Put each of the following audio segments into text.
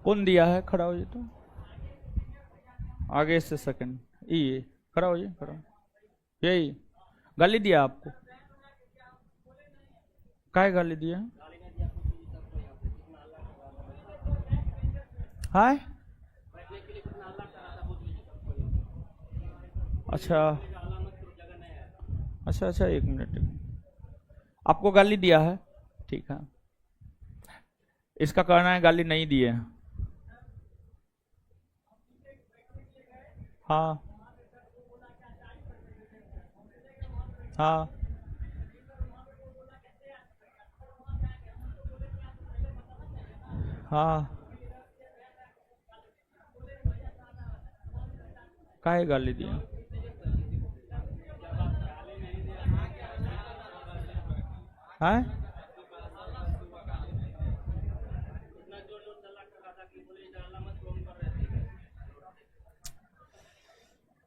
कौन दिया है? खड़ा हो जाए तो आगे से सेकंड ये खड़ा हो जाए, खड़ा। यही गाली दिया आपको? काहे गाली दिया? हाय अच्छा अच्छा अच्छा, एक मिनट। आपको गाली दिया है? ठीक है, इसका कहना है गाली नहीं दिए हैं। हाँ हाँ हाँ, काहे गाली दिया? है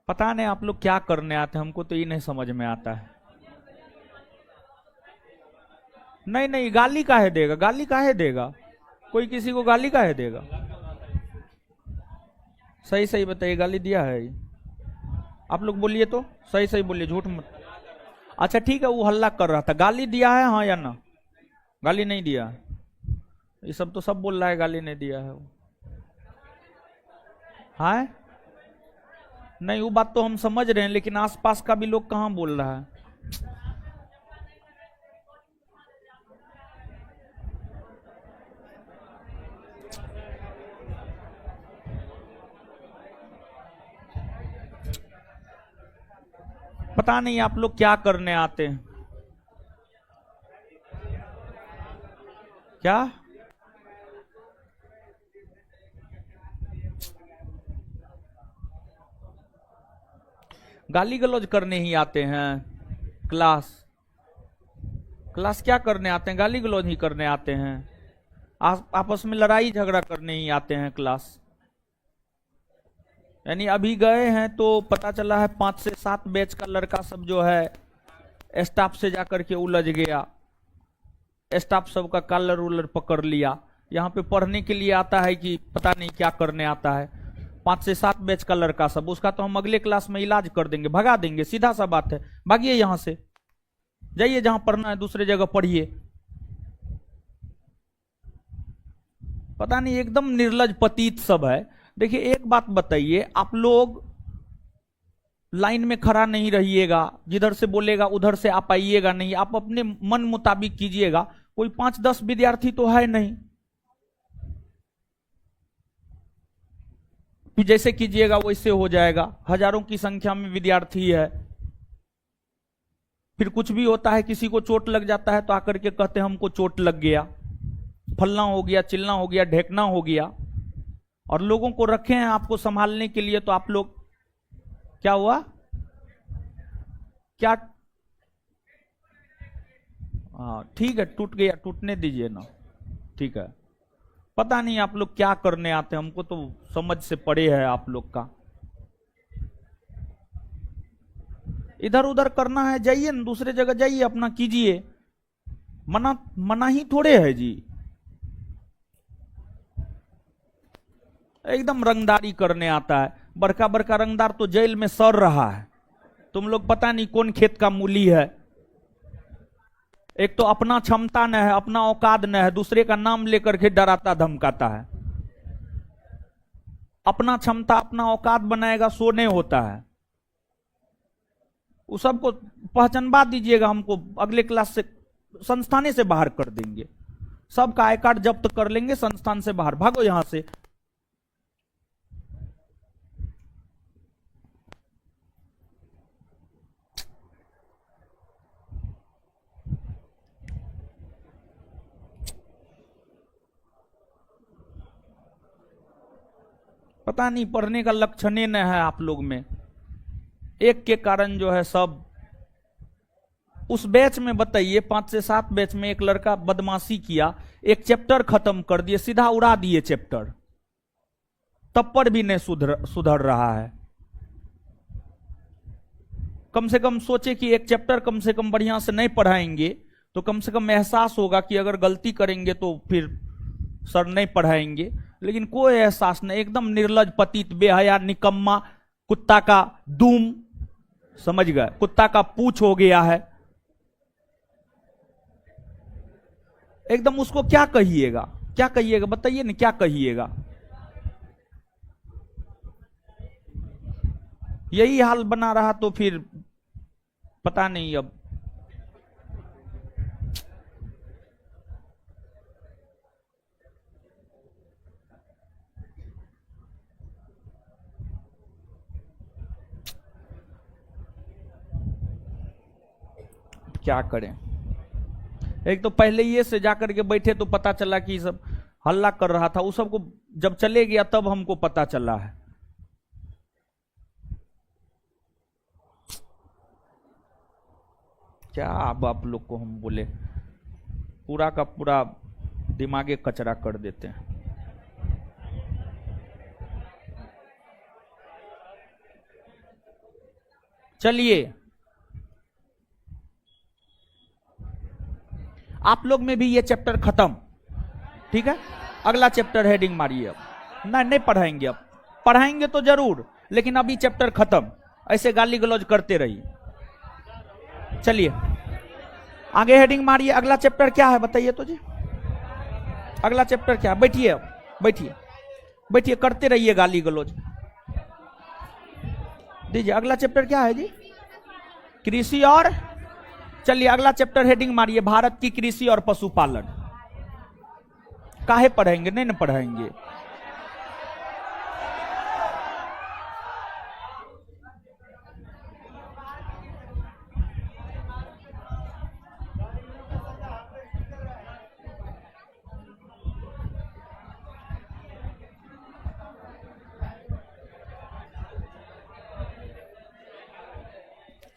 पता नहीं आप लोग क्या करने आते हैं, हमको तो ये नहीं समझ में आता है। नहीं नहीं, गाली काहे देगा? गाली काहे देगा? कोई किसी को गाली काहे देगा? सही सही बताइए, गाली दिया है? आप लोग बोलिए तो, सही सही बोलिए, झूठ मत। अच्छा ठीक है, वो हल्ला कर रहा था, गाली दिया है हाँ या ना? गाली नहीं दिया? ये सब तो सब बोल रहा है गाली नहीं दिया है वो। हाँ नहीं, वो बात तो हम समझ रहे हैं, लेकिन आसपास का भी लोग कहाँ बोल रहा है? पता नहीं आप लोग क्या करने आते हैं। क्या गाली गलौज करने ही आते हैं? क्लास क्लास क्या करने आते हैं? गाली गलौज ही करने आते हैं? आपस में लड़ाई झगड़ा करने ही आते हैं क्लास? यानी अभी गए हैं तो पता चला है 5 से 7 बैच का लड़का सब जो है स्टाफ से जाकर के उलझ गया, स्टाफ सब का कॉलर उलर पकड़ लिया। यहाँ पे पढ़ने के लिए आता है कि पता नहीं क्या करने आता है। 5 से 7 बैच का लड़का सब, उसका तो हम अगले क्लास में इलाज कर देंगे, भगा देंगे, सीधा सा बात है। भागिए यहां से, जाइए जहां पढ़ना है दूसरे जगह पढ़िए। पता नहीं एकदम निर्लज पतीत सब है। देखिए एक बात बताइए, आप लोग लाइन में खड़ा नहीं रहिएगा, जिधर से बोलेगा उधर से आप आइएगा नहीं, आप अपने मन मुताबिक कीजिएगा। कोई 5-10 विद्यार्थी तो है नहीं, फिर जैसे कीजिएगा वैसे हो जाएगा। हजारों की संख्या में विद्यार्थी है, फिर कुछ भी होता है, किसी को चोट लग जाता है तो आकर के कहते हैं हमको चोट लग गया, फलना हो गया, चिलना हो गया, ढेकना हो गया। और लोगों को रखे हैं आपको संभालने के लिए, तो आप लोग क्या हुआ? क्या? हाँ ठीक है, टूट गया, टूटने दीजिए ना, ठीक है। पता नहीं आप लोग क्या करने आते हैं, हमको तो समझ से परे है आप लोग का। इधर उधर करना है जाइए ना, दूसरे जगह जाइए, अपना कीजिए, मना मना ही थोड़े है जी। एकदम रंगदारी करने आता है, बड़का बड़का रंगदार तो जेल में सड़ रहा है। तुम लोग पता नहीं कौन खेत का मूली है। एक तो अपना क्षमता न है, अपना औकात न है, दूसरे का नाम लेकर के डराता धमकाता है। अपना क्षमता अपना औकात बनाएगा, सो नहीं होता है। उस सबको पहचानवा दीजिएगा, हमको अगले क्लास से संस्थाने से बाहर कर देंगे, सबका आई कार्ड जब्त कर लेंगे, संस्थान से बाहर, भागो यहां से। पता नहीं पढ़ने का लक्षण न है आप लोग में, एक के कारण जो है सब। उस बैच में बताइए 5 से 7 बैच में एक लड़का बदमाशी किया, एक चैप्टर खत्म कर दिए, सीधा उड़ा दिए चैप्टर, तब पर भी नहीं सुधर रहा है। कम से कम सोचे कि एक चैप्टर कम से कम बढ़िया से नहीं पढ़ाएंगे तो कम से कम एहसास होगा कि अगर गलती करेंगे तो फिर सर नहीं पढ़ाएंगे, लेकिन कोई एहसास नहीं, एकदम निर्लज, पतित, बेहया, निकम्मा, कुत्ता का दूम, समझ गए, कुत्ता का पूछ हो गया है एकदम। उसको क्या कहिएगा, क्या कहिएगा बताइए ना, क्या कहिएगा? यही हाल बना रहा तो फिर पता नहीं अब। क्या करें? एक तो पहले ये से जाकर के बैठे तो पता चला कि सब हल्ला कर रहा था, उस सबको जब चले गया तब हमको पता चला है। क्या अब आप लोग को हम बोले, पूरा का पूरा दिमागे कचरा कर देते हैं। चलिए, आप लोग में भी ये चैप्टर खत्म, ठीक है? अगला चैप्टर हेडिंग मारिए। अब नहीं पढ़ाएंगे, अब पढ़ाएंगे तो जरूर, लेकिन अभी चैप्टर खत्म। ऐसे गाली गलौज करते रहिए। चलिए आगे हेडिंग मारिए। अगला चैप्टर क्या है बताइए तो जी, अगला चैप्टर क्या है? बैठिए, बैठिए बैठिए, करते रहिए गाली गलौज। दीजिए, अगला चैप्टर क्या है जी? कृषि और, चलिए अगला चैप्टर हेडिंग मारिए, भारत की कृषि और पशुपालन। काहे पढ़ेंगे? नहीं ना पढ़ाएंगे।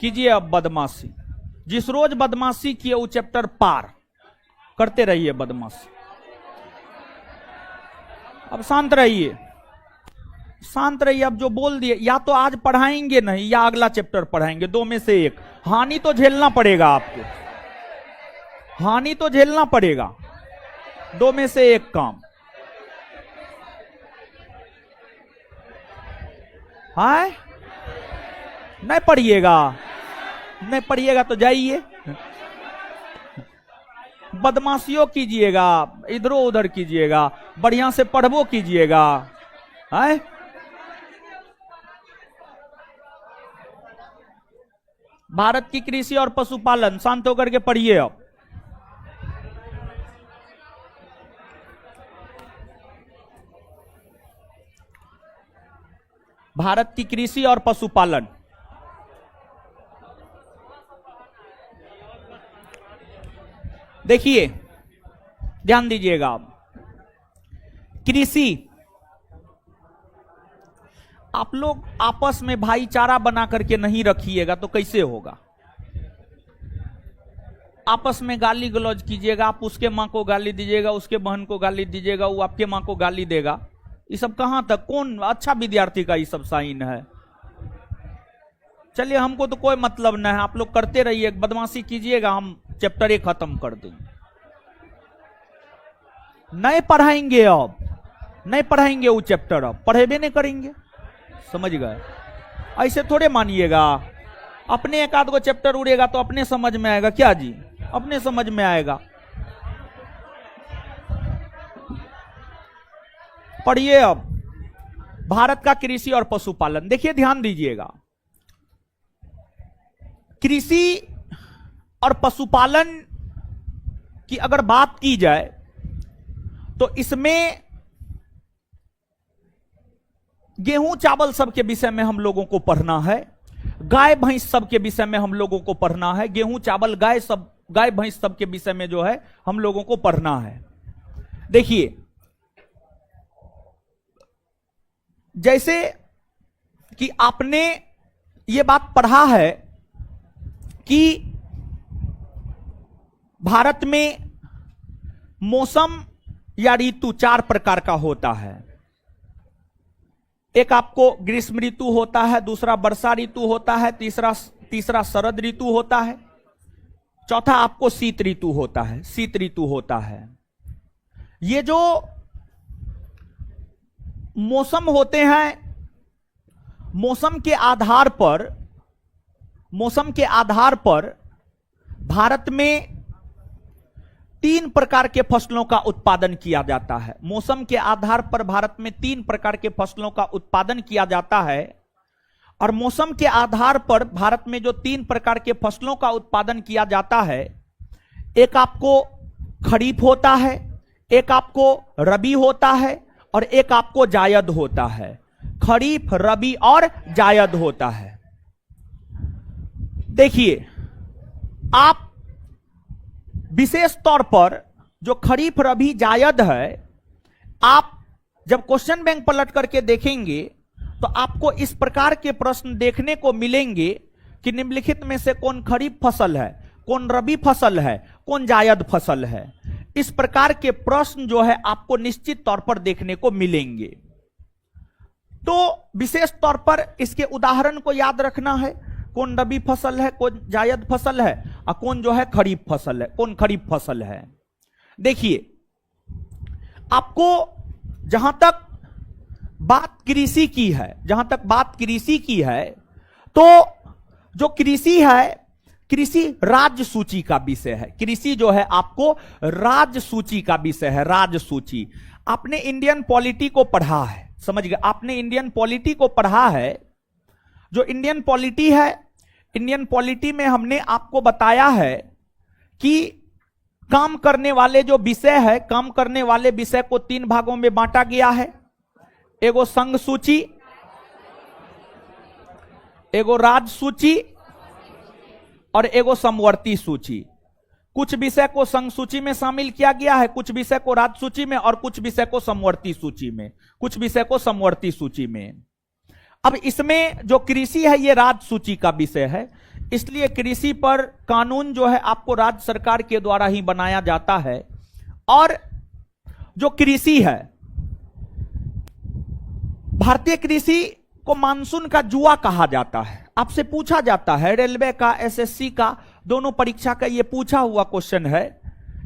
कीजिए अब बदमाशी, जिस रोज बदमाशी किए वो चैप्टर पार, करते रहिए बदमाशी। अब शांत रहिए, शांत रहिए। अब जो बोल दिए, या तो आज पढ़ाएंगे नहीं या अगला चैप्टर पढ़ाएंगे, दो में से एक। हानि तो झेलना पड़ेगा आपको, हानि तो झेलना पड़ेगा, दो में से एक काम। हाँ, नहीं पढ़िएगा, नहीं पढ़िएगा तो जाइए, बदमाशियों कीजिएगा, इधरों उधर कीजिएगा, बढ़िया से पढ़वो कीजिएगा। है भारत की कृषि और पशुपालन, शांत होकर के पढ़िए। अब भारत की कृषि और पशुपालन, देखिए ध्यान दीजिएगा। आप कृषि, आप लोग आपस में भाईचारा बना करके नहीं रखिएगा तो कैसे होगा? आपस में गाली गलौज कीजिएगा, आप उसके मां को गाली दीजिएगा, उसके बहन को गाली दीजिएगा, वो आपके मां को गाली देगा। ये सब कहां तक? कौन अच्छा विद्यार्थी का ये सब साइन है? चलिए, हमको तो कोई मतलब नहीं है, आप लोग करते रहिए, बदमाशी कीजिएगा, हम चैप्टर 1 खत्म कर देंगे। नहीं पढ़ाएंगे, अब नहीं पढ़ाएंगे वो चैप्टर, अब पढ़ेबे नहीं करेंगे, समझ गए? ऐसे थोड़े मानिएगा। अपने एक आध गो चैप्टर उड़ेगा तो अपने समझ में आएगा क्या जी? अपने समझ में आएगा। पढ़िए अब भारत का कृषि और पशुपालन। देखिए ध्यान दीजिएगा, कृषि और पशुपालन की अगर बात की जाए तो इसमें गेहूं चावल सब के विषय में हम लोगों को पढ़ना है, गाय भैंस सब के विषय में हम लोगों को पढ़ना है। गेहूं चावल गाय भैंस सब के विषय में जो है हम लोगों को पढ़ना है। देखिए, जैसे कि आपने ये बात पढ़ा है कि भारत में मौसम या ऋतु 4 प्रकार का होता है। एक आपको ग्रीष्म ऋतु होता है, दूसरा वर्षा ऋतु होता है, तीसरा शरद ऋतु होता है, चौथा आपको शीत ऋतु होता है। शीत ऋतु होता है। ये जो मौसम होते हैं, मौसम के आधार पर भारत में 3 प्रकार के फसलों का उत्पादन किया जाता है। मौसम के आधार पर भारत में 3 प्रकार के फसलों का उत्पादन किया जाता है। और मौसम के आधार पर भारत में जो 3 प्रकार के फसलों का उत्पादन किया जाता है, एक आपको खरीफ होता है, एक आपको रबी होता है और एक आपको जायद होता है। खरीफ, रबी और जायद होता है। देखिए, आप विशेष तौर पर जो खरीफ, रबी, जायद है, आप जब क्वेश्चन बैंक पलट करके देखेंगे तो आपको इस प्रकार के प्रश्न देखने को मिलेंगे कि निम्नलिखित में से कौन खरीफ फसल है, कौन रबी फसल है, कौन जायद फसल है। इस प्रकार के प्रश्न जो है आपको निश्चित तौर पर देखने को मिलेंगे। तो विशेष तौर पर इसके उदाहरण को याद रखना है, कौन रबी फसल है, कौन जायद फसल है और कौन जो है खरीफ फसल है, कौन खरीफ फसल है। देखिए, आपको जहां तक बात कृषि की है, तो जो कृषि है, कृषि राज्य सूची का विषय है। कृषि जो है आपको राज्य सूची का विषय है, राज्य सूची। आपने इंडियन पॉलिटी को पढ़ा है, समझ गए, आपने इंडियन पॉलिटी को पढ़ा है। जो इंडियन पॉलिटी है, इंडियन पॉलिटी में हमने आपको बताया है कि काम करने वाले जो विषय है, काम करने वाले विषय को 3 भागों में बांटा गया है। एगो संघ सूची, एगो राज्य सूची और एगो समवर्ती सूची। कुछ विषय को संघ सूची में शामिल किया गया है, कुछ विषय को राज्य सूची में और कुछ विषय को समवर्ती सूची में, कुछ विषय को समवर्ती सूची में। अब इसमें जो कृषि है ये राज्य सूची का विषय है, इसलिए कृषि पर कानून जो है आपको राज्य सरकार के द्वारा ही बनाया जाता है। और जो कृषि है, भारतीय कृषि को मानसून का जुआ कहा जाता है। आपसे पूछा जाता है, रेलवे का, एसएससी का, दोनों परीक्षा का ये पूछा हुआ क्वेश्चन है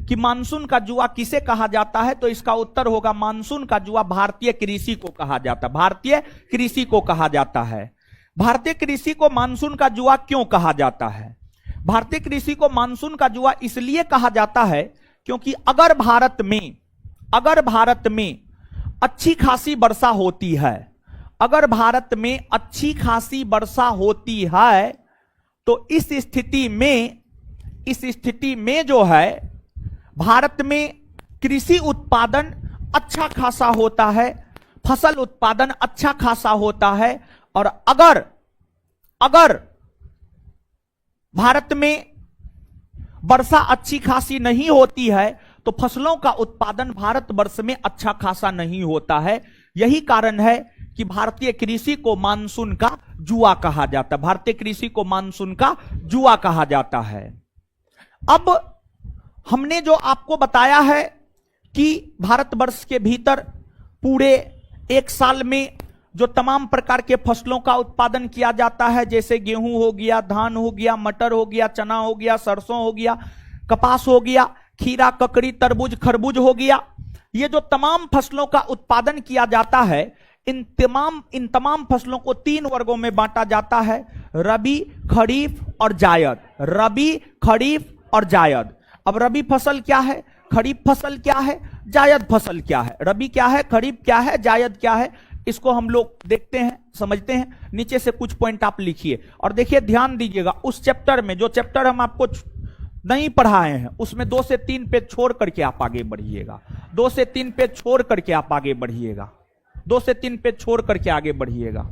कि मानसून का जुआ किसे कहा जाता है, तो इसका उत्तर होगा मानसून का जुआ भारतीय कृषि को कहा जाता है। भारतीय कृषि को कहा जाता है। भारतीय कृषि को मानसून का जुआ क्यों कहा जाता है? भारतीय कृषि को मानसून का जुआ इसलिए कहा जाता है क्योंकि अगर भारत में अच्छी खासी वर्षा होती है, अगर भारत में अच्छी खासी वर्षा होती है, तो इस स्थिति में जो है भारत में कृषि उत्पादन अच्छा खासा होता है, फसल उत्पादन अच्छा खासा होता है। और अगर भारत में वर्षा अच्छी खासी नहीं होती है तो फसलों का उत्पादन भारतवर्ष में अच्छा खासा नहीं होता है। यही कारण है कि भारतीय कृषि को मानसून का जुआ कहा जाता है। भारतीय कृषि को मानसून का जुआ कहा जाता है। अब हमने जो आपको बताया है कि भारतवर्ष के भीतर पूरे एक साल में जो तमाम प्रकार के फसलों का उत्पादन किया जाता है, जैसे गेहूं हो गया, धान हो गया, मटर हो गया, चना हो गया, सरसों हो गया, कपास हो गया, खीरा, ककड़ी, तरबूज, खरबूज हो गया, ये जो तमाम फसलों का उत्पादन किया जाता है, इन तमाम फसलों को 3 वर्गों में बांटा जाता है, रबी, खरीफ और जायद। रबी, खरीफ और जायद। अब रबी फसल क्या है, खरीफ फसल क्या है, जायद फसल क्या है, रबी क्या है, खरीफ क्या है, जायद क्या है, इसको हम लोग देखते हैं, समझते हैं। नीचे से कुछ पॉइंट आप लिखिए और देखिए, ध्यान दीजिएगा, उस चैप्टर में, जो चैप्टर हम आपको नहीं पढ़ाए हैं, उसमें 2 से 3 पेज छोड़ करके आप आगे बढ़िएगा। 2 से 3 पेज छोड़ करके आप आगे बढ़िएगा। 2 से 3 पेज छोड़ करके आगे बढ़िएगा।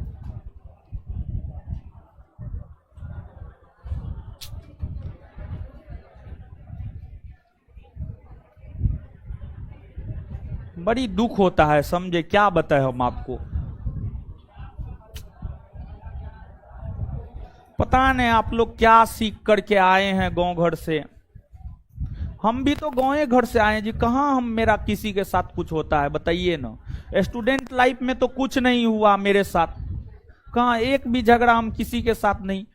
बड़ी दुख होता है, समझे, क्या बताएं हम आपको। पता नहीं आप लोग क्या सीख करके आए हैं गांव घर से। हम भी तो गांव घर से आए जी, कहां हम, मेरा किसी के साथ कुछ होता है बताइए ना। स्टूडेंट लाइफ में तो कुछ नहीं हुआ मेरे साथ, कहां एक भी झगड़ा हम किसी के साथ नहीं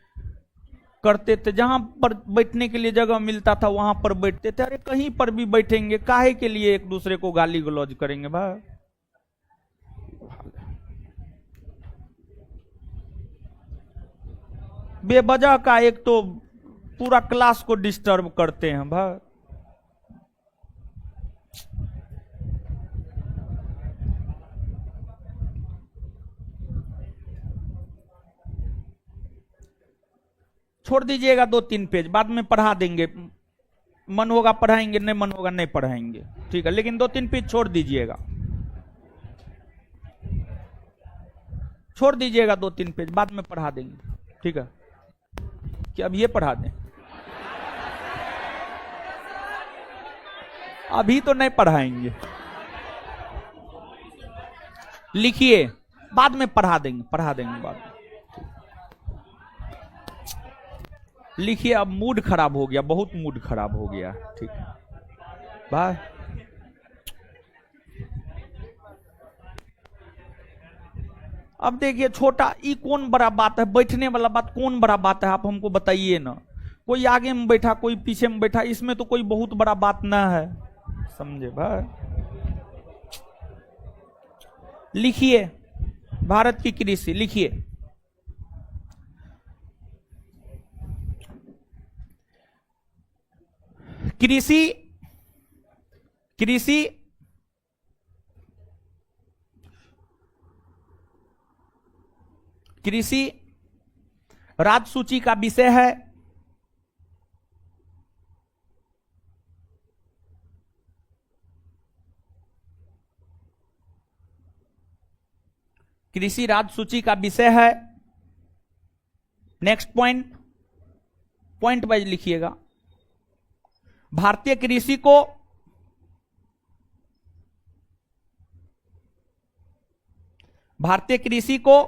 करते थे। जहां पर बैठने के लिए जगह मिलता था वहां पर बैठते थे। अरे कहीं पर भी बैठेंगे, काहे के लिए एक दूसरे को गाली गलौज करेंगे भाई। हाल है। बेवजह का एक तो पूरा क्लास को डिस्टर्ब करते हैं भाई। छोड़ दीजिएगा 2-3 पेज, बाद में पढ़ा देंगे। मन होगा पढ़ाएंगे, नहीं मन होगा नहीं पढ़ाएंगे, ठीक है। लेकिन 2-3 पेज छोड़ दीजिएगा, छोड़ दीजिएगा 2-3 पेज, बाद में पढ़ा देंगे, ठीक है। कि अब ये पढ़ा दें? अभी तो नहीं पढ़ाएंगे, लिखिए, बाद में पढ़ा देंगे, पढ़ा देंगे बाद में। लिखिए, अब मूड खराब हो गया, बहुत मूड खराब हो गया, ठीक है भाई। अब देखिए छोटा, ये कौन बड़ा बात है? बैठने वाला बात कौन बड़ा बात है? आप हमको बताइए ना। कोई आगे में बैठा, कोई पीछे में बैठा, इसमें तो कोई बहुत बड़ा बात ना है, समझे भाई। लिखिए, भारत की कृषि लिखिए। कृषि, कृषि कृषि राजसूची का विषय है। कृषि राजसूची का विषय है। नेक्स्ट पॉइंट, पॉइंट वाइज लिखिएगा। भारतीय कृषि को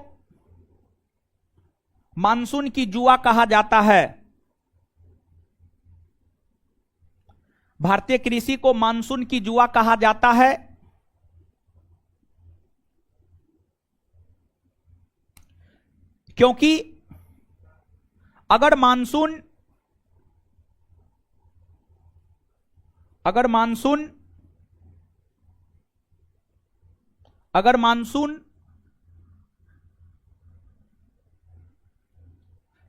मानसून की जुआ कहा जाता है। भारतीय कृषि को मानसून की जुआ कहा जाता है क्योंकि अगर मानसून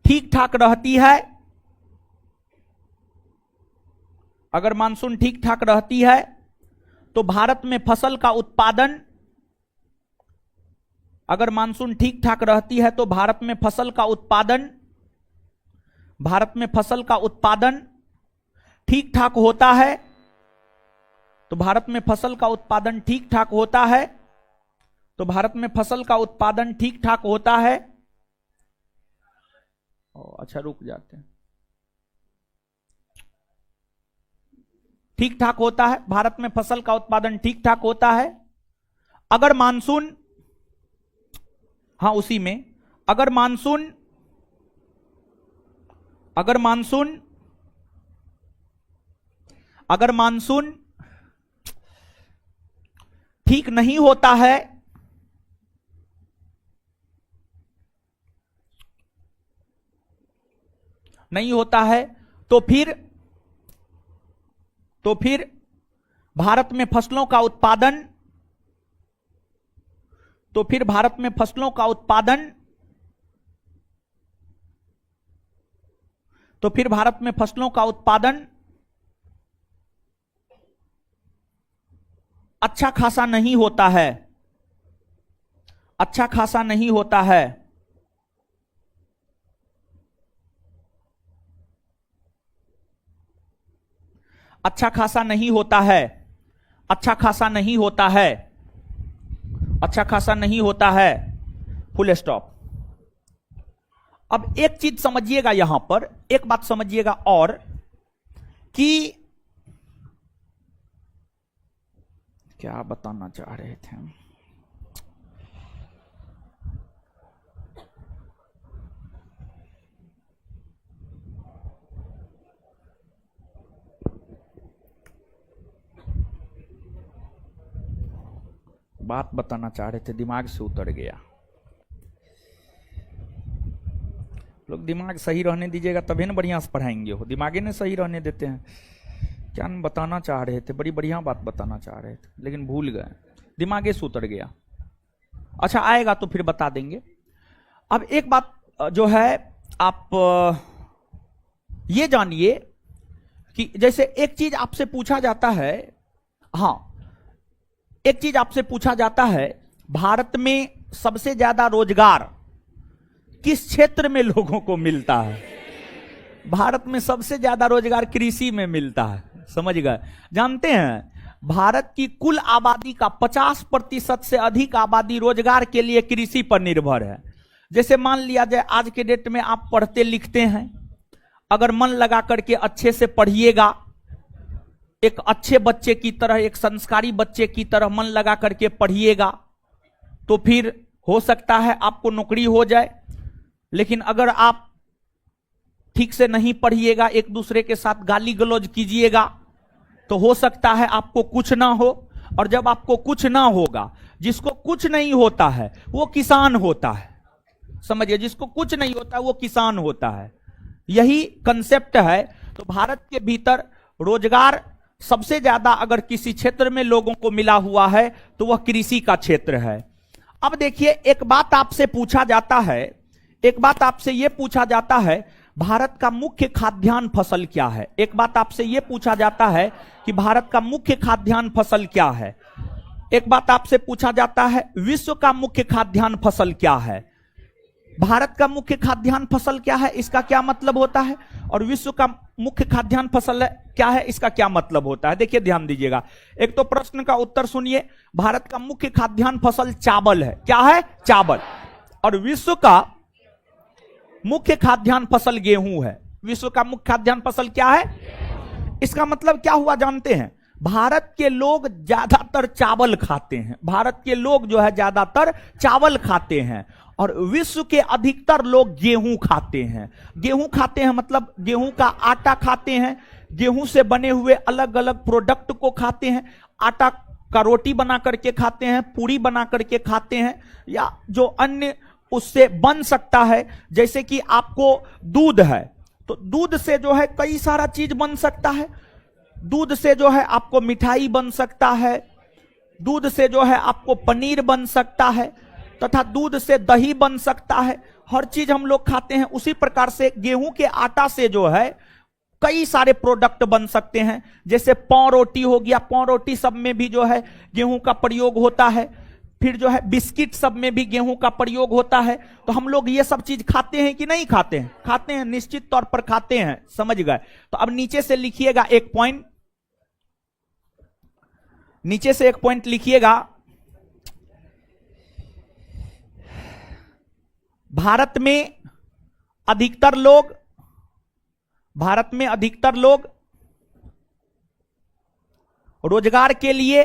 ठीक ठाक रहती है, अगर मानसून ठीक ठाक रहती है तो भारत में फसल का उत्पादन, अगर मानसून ठीक ठाक रहती है तो भारत में फसल का उत्पादन ठीक ठाक होता है, तो भारत में फसल का उत्पादन ठीक ठाक होता है, तो भारत में फसल का उत्पादन ठीक ठाक होता है। अच्छा रुक जाते हैं। ठीक ठाक होता है, भारत में फसल का उत्पादन ठीक ठाक होता है अगर मानसून, हाँ उसी में, अगर मानसून ठीक नहीं होता है, तो फिर भारत में फसलों का उत्पादन, अच्छा खासा नहीं होता है, अच्छा खासा नहीं होता है। अच्छा खासा नहीं होता है, अच्छा खासा नहीं होता है, अच्छा खासा नहीं होता है, फुल स्टॉप। अब एक चीज समझिएगा, यहां पर एक बात समझिएगा और, कि क्या बताना चाह रहे थे हम? बात बताना चाह रहे थे, दिमाग से उतर गया। लोग दिमाग सही रहने दीजिएगा तभी ना बढ़िया से पढ़ाएंगे हो, दिमागे ने सही रहने देते हैं। क्या बताना चाह रहे थे? बड़ी बढ़िया बात बताना चाह रहे थे लेकिन भूल गए, दिमागे से उतर गया। अच्छा आएगा तो फिर बता देंगे। अब एक बात जो है आप ये जानिए कि जैसे एक चीज आपसे पूछा जाता है, हां एक चीज आपसे पूछा जाता है, भारत में सबसे ज्यादा रोजगार किस क्षेत्र में लोगों को मिलता है? भारत में सबसे ज्यादा रोजगार कृषि में मिलता है। समझ गए? जानते हैं भारत की कुल आबादी का 50% से अधिक आबादी रोजगार के लिए कृषि पर निर्भर है। जैसे मान लिया जाए आज के डेट में आप पढ़ते लिखते हैं, अगर मन लगा करके अच्छे से पढ़िएगा, एक अच्छे बच्चे की तरह, एक संस्कारी बच्चे की तरह मन लगा करके पढ़िएगा, तो फिर हो सकता है आपको नौकरी हो जाए। लेकिन अगर आप ठीक से नहीं पढ़िएगा, एक दूसरे के साथ गाली गलौज कीजिएगा, तो हो सकता है आपको कुछ ना हो। और जब आपको कुछ ना होगा, जिसको कुछ नहीं होता है वो किसान होता है। समझिए, जिसको कुछ नहीं होता है वो किसान होता है। यही कंसेप्ट है। तो भारत के भीतर रोजगार सबसे ज्यादा अगर किसी क्षेत्र में लोगों को मिला हुआ है तो वह कृषि का क्षेत्र है। अब देखिए, एक बात आपसे पूछा जाता है, एक बात आपसे यह पूछा जाता है, भारत का मुख्य खाद्यान्न फसल क्या है? एक बात आपसे यह पूछा जाता है कि भारत का मुख्य खाद्यान्न फसल क्या है? एक बात आपसे पूछा जाता है, विश्व का मुख्य खाद्यान्न फसल क्या है? भारत का मुख्य खाद्यान्न फसल क्या है, इसका क्या मतलब होता है? और विश्व का मुख्य खाद्यान्न फसल क्या है, इसका क्या मतलब होता है? देखिए, ध्यान दीजिएगा। एक तो प्रश्न का उत्तर सुनिए, भारत का मुख्य खाद्यान्न फसल चावल है। क्या है? चावल। और विश्व का मुख्य खाद्यान्न फसल गेहूं है। विश्व का मुख्य खाद्यान्न फसल क्या है? इसका मतलब क्या हुआ जानते हैं? भारत के लोग ज्यादातर चावल खाते हैं। भारत के लोग जो है ज्यादातर चावल खाते हैं, और विश्व के अधिकतर लोग गेहूं खाते हैं। गेहूं खाते हैं मतलब गेहूं का आटा खाते हैं, गेहूं से बने हुए अलग अलग प्रोडक्ट को खाते हैं। आटा का रोटी बना करके खाते हैं, पूरी बना करके खाते हैं, या जो अन्य उससे बन सकता है। जैसे कि आपको दूध है, तो दूध से जो है कई सारा चीज बन सकता है। दूध से जो है आपको मिठाई बन सकता है, दूध से जो है आपको पनीर बन सकता है, तथा दूध से दही बन सकता है। हर चीज हम लोग खाते हैं। उसी प्रकार से गेहूं के आटा से जो है कई सारे प्रोडक्ट बन सकते हैं। जैसे पाव रोटी हो गया, पाव रोटी सब में भी जो है गेहूं का प्रयोग होता है। फिर जो है बिस्किट सब में भी गेहूं का प्रयोग होता है। तो हम लोग ये सब चीज खाते हैं कि नहीं खाते हैं? खाते हैं, निश्चित तौर पर खाते हैं। समझ गए? तो अब नीचे से लिखिएगा एक पॉइंट, नीचे से एक पॉइंट लिखिएगा। भारत में अधिकतर लोग रोजगार के लिए,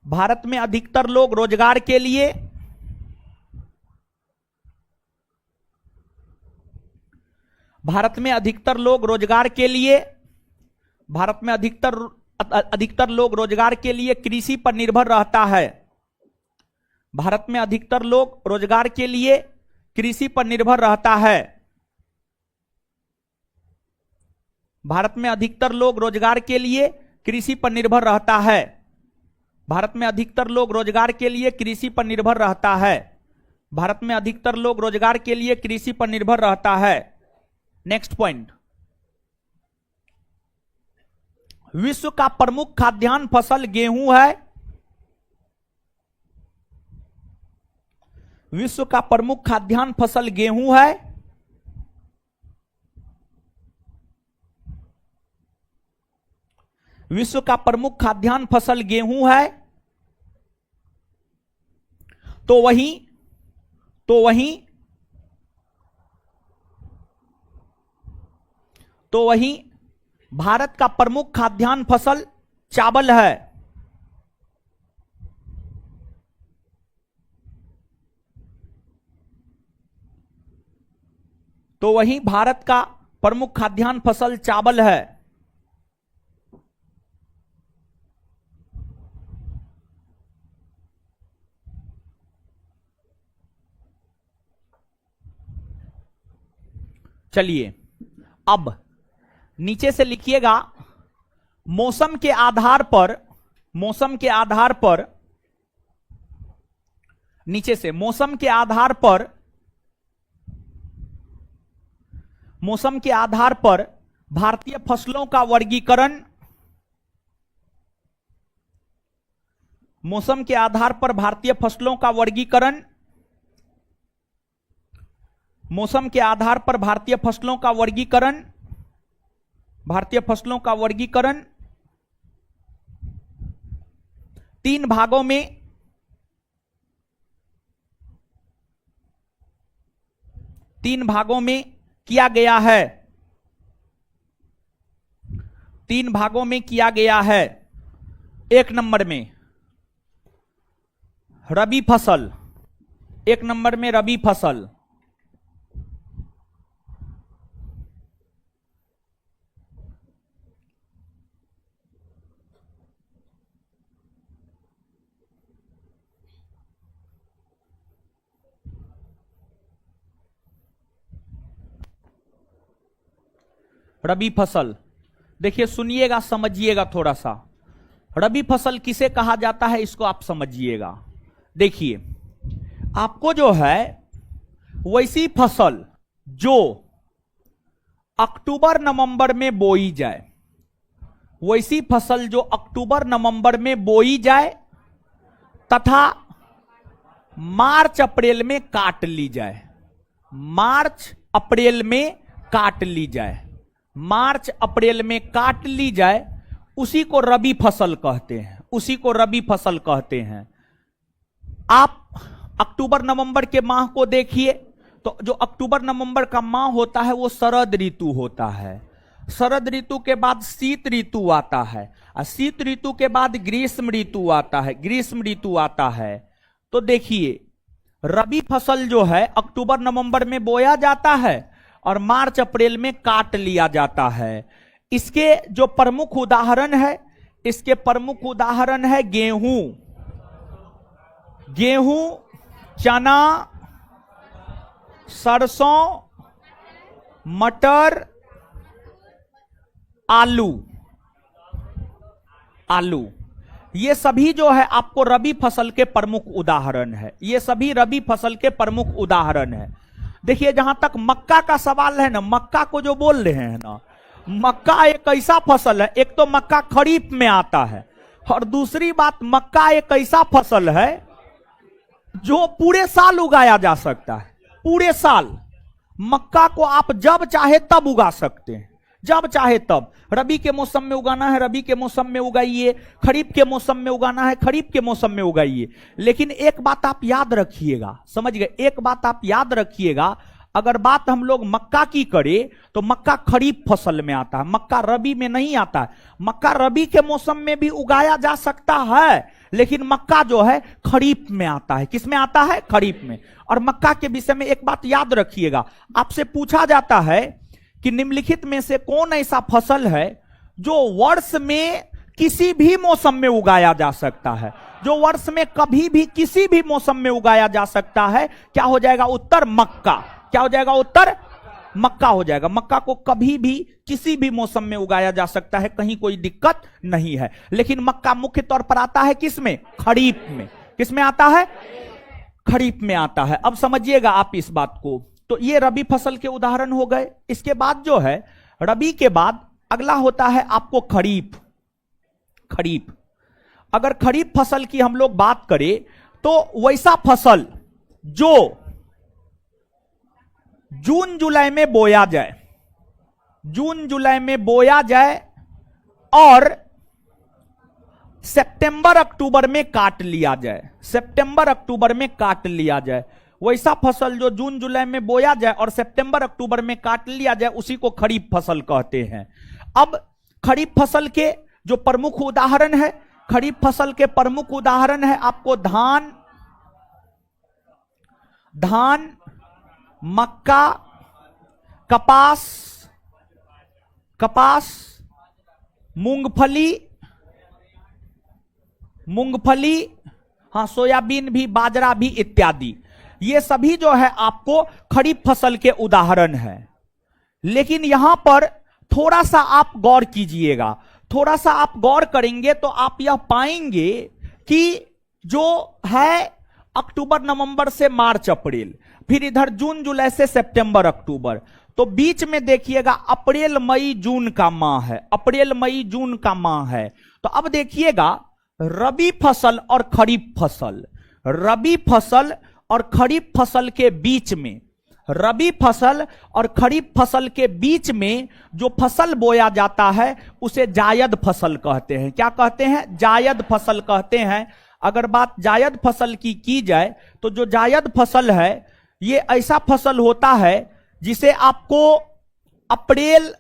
भारत में अधिकतर लोग रोजगार के लिए भारत में अधिकतर लोग रोजगार के लिए भारत में अधिकतर लोग रोजगार के लिए कृषि पर निर्भर रहता है। भारत में अधिकतर लोग रोजगार के लिए कृषि पर निर्भर रहता है। भारत में अधिकतर लोग रोजगार के लिए कृषि पर निर्भर रहता है। भारत में अधिकतर लोग रोजगार के लिए कृषि पर निर्भर रहता है। भारत में अधिकतर लोग रोजगार के लिए कृषि पर निर्भर रहता है। नेक्स्ट पॉइंट, विश्व का प्रमुख खाद्यान्न फसल गेहूं है। विश्व का प्रमुख खाद्यान्न फसल गेहूं है। विश्व का प्रमुख खाद्यान्न फसल गेहूं है। तो वहीं भारत का प्रमुख खाद्यान्न फसल चावल है। तो वहीं भारत का प्रमुख खाद्यान्न फसल चावल है। चलिए, अब नीचे से लिखिएगा, मौसम के आधार पर नीचे से मौसम के आधार पर भारतीय फसलों का वर्गीकरण, मौसम के आधार पर भारतीय फसलों का वर्गीकरण, मौसम के आधार पर भारतीय फसलों का वर्गीकरण, भारतीय फसलों का वर्गीकरण तीन भागों में किया गया है। तीन भागों में किया गया है। एक नंबर में रबी फसल, एक नंबर में रबी फसल, रबी फसल। देखिए सुनिएगा, समझिएगा थोड़ा सा। रबी फसल किसे कहा जाता है इसको आप समझिएगा। देखिए आपको जो है वैसी फसल जो अक्टूबर नवंबर में बोई जाए, वैसी फसल जो अक्टूबर नवंबर में बोई जाए तथा मार्च अप्रैल में काट ली जाए, मार्च अप्रैल में काट ली जाए, मार्च अप्रैल में काट ली जाए, उसी को रबी फसल कहते हैं, उसी को रबी फसल कहते हैं। आप अक्टूबर नवंबर के माह को देखिए तो जो अक्टूबर नवंबर का माह होता है वो शरद ऋतु होता है। शरद ऋतु के बाद शीत ऋतु आता है और शीत ऋतु के बाद ग्रीष्म ऋतु आता है, ग्रीष्म ऋतु आता है। तो देखिए रबी फसल जो है अक्टूबर नवंबर में बोया जाता है और मार्च अप्रैल में काट लिया जाता है। इसके जो प्रमुख उदाहरण है, इसके प्रमुख उदाहरण है गेहूं, गेहूं, चना, सरसों, मटर, आलू, आलू। ये सभी जो है आपको रबी फसल के प्रमुख उदाहरण है, ये सभी रबी फसल के प्रमुख उदाहरण है। देखिए जहां तक मक्का का सवाल है ना, मक्का को जो बोल रहे हैं ना, मक्का एक ऐसा फसल है, एक तो मक्का खरीफ में आता है और दूसरी बात मक्का एक ऐसा फसल है जो पूरे साल उगाया जा सकता है, पूरे साल। मक्का को आप जब चाहे तब उगा सकते हैं, जब चाहे तब। रबी के मौसम में उगाना है रबी के मौसम में उगाइए, खरीफ के मौसम में उगाना है खरीफ के मौसम में उगाइए। लेकिन एक बात आप याद रखिएगा, समझ गए, एक बात आप याद रखिएगा, अगर बात हम लोग मक्का की करें तो मक्का खरीफ फसल में आता है, मक्का रबी में नहीं आता है। मक्का रबी के मौसम में भी उगाया जा सकता है, लेकिन मक्का जो है खरीफ में आता है। किस में आता है? खरीफ में। और मक्का के विषय में एक बात याद रखिएगा, आपसे पूछा जाता है कि निम्नलिखित में से कौन ऐसा फसल है जो वर्ष में किसी भी मौसम में उगाया जा सकता है, जो वर्ष में कभी भी किसी भी मौसम में उगाया जा सकता है। क्या हो जाएगा उत्तर? मक्का। क्या हो जाएगा उत्तर? मक्का हो जाएगा। मक्का को कभी भी किसी भी मौसम में उगाया जा सकता है, कहीं कोई दिक्कत नहीं है। लेकिन मक्का मुख्य तौर पर आता है किसमें? खरीफ में। किसमें आता है? खरीफ में आता है। अब समझिएगा आप इस बात को। तो ये रबी फसल के उदाहरण हो गए। इसके बाद जो है रबी के बाद अगला होता है आपको खरीफ। खरीफ, अगर खरीफ फसल की हम लोग बात करें तो वैसा फसल जो जून जुलाई में बोया जाए, जून जुलाई में बोया जाए और सितंबर अक्टूबर में काट लिया जाए, सितंबर अक्टूबर में काट लिया जाए। वैसा फसल जो जून जुलाई में बोया जाए और सितंबर अक्टूबर में काट लिया जाए, उसी को खरीफ फसल कहते हैं। अब खरीफ फसल के जो प्रमुख उदाहरण है, खरीफ फसल के प्रमुख उदाहरण है आपको धान, धान, मक्का, कपास, कपास, मूंगफली, मूंगफली, हाँ सोयाबीन भी, बाजरा भी इत्यादि। ये सभी जो है आपको खरीफ फसल के उदाहरण है। लेकिन यहां पर थोड़ा सा आप गौर कीजिएगा, थोड़ा सा आप गौर करेंगे तो आप यह पाएंगे कि जो है अक्टूबर नवंबर से मार्च अप्रैल, फिर इधर जून जुलाई से सितंबर अक्टूबर, तो बीच में देखिएगा अप्रैल मई जून का माह है, अप्रैल मई जून का माह है। तो अब देखिएगा रबी फसल और खरीफ फसल, रबी फसल और खरीफ फसल के बीच में, रबी फसल और खरीफ फसल के बीच में जो फसल बोया जाता है उसे जायद फसल कहते हैं। क्या कहते हैं? जायद फसल कहते हैं। अगर बात जायद फसल की जाए तो जो जायद फसल है ये ऐसा फसल होता है जिसे आपको अप्रैल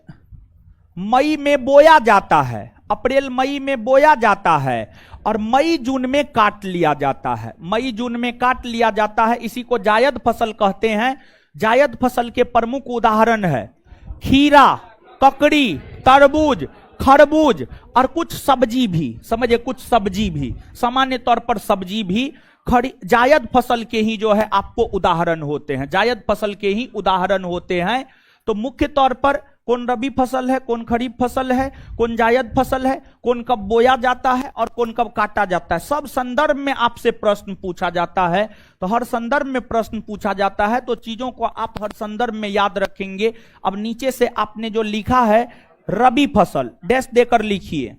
मई में बोया जाता है, अप्रैल मई में बोया जाता है और मई जून में काट लिया जाता है, मई जून में काट लिया जाता है। इसी को जायद फसल कहते हैं। जायद फसल के प्रमुख उदाहरण है खीरा, ककड़ी, तरबूज, खरबूज और कुछ सब्जी भी, समझे, कुछ सब्जी भी, सामान्य तौर पर सब्जी भी जायद फसल के ही जो है आपको उदाहरण होते हैं, जायद फसल के ही उदाहरण होते हैं। तो मुख्य तौर पर कौन रबी फसल है, कौन खरीफ फसल है, कौन जायद फसल है, कौन कब बोया जाता है और कौन कब काटा जाता है, सब संदर्भ में आपसे प्रश्न पूछा जाता है। तो हर संदर्भ में प्रश्न पूछा जाता है तो चीजों को आप हर संदर्भ में याद रखेंगे। अब नीचे से आपने जो लिखा है रबी फसल डैश देकर लिखिए।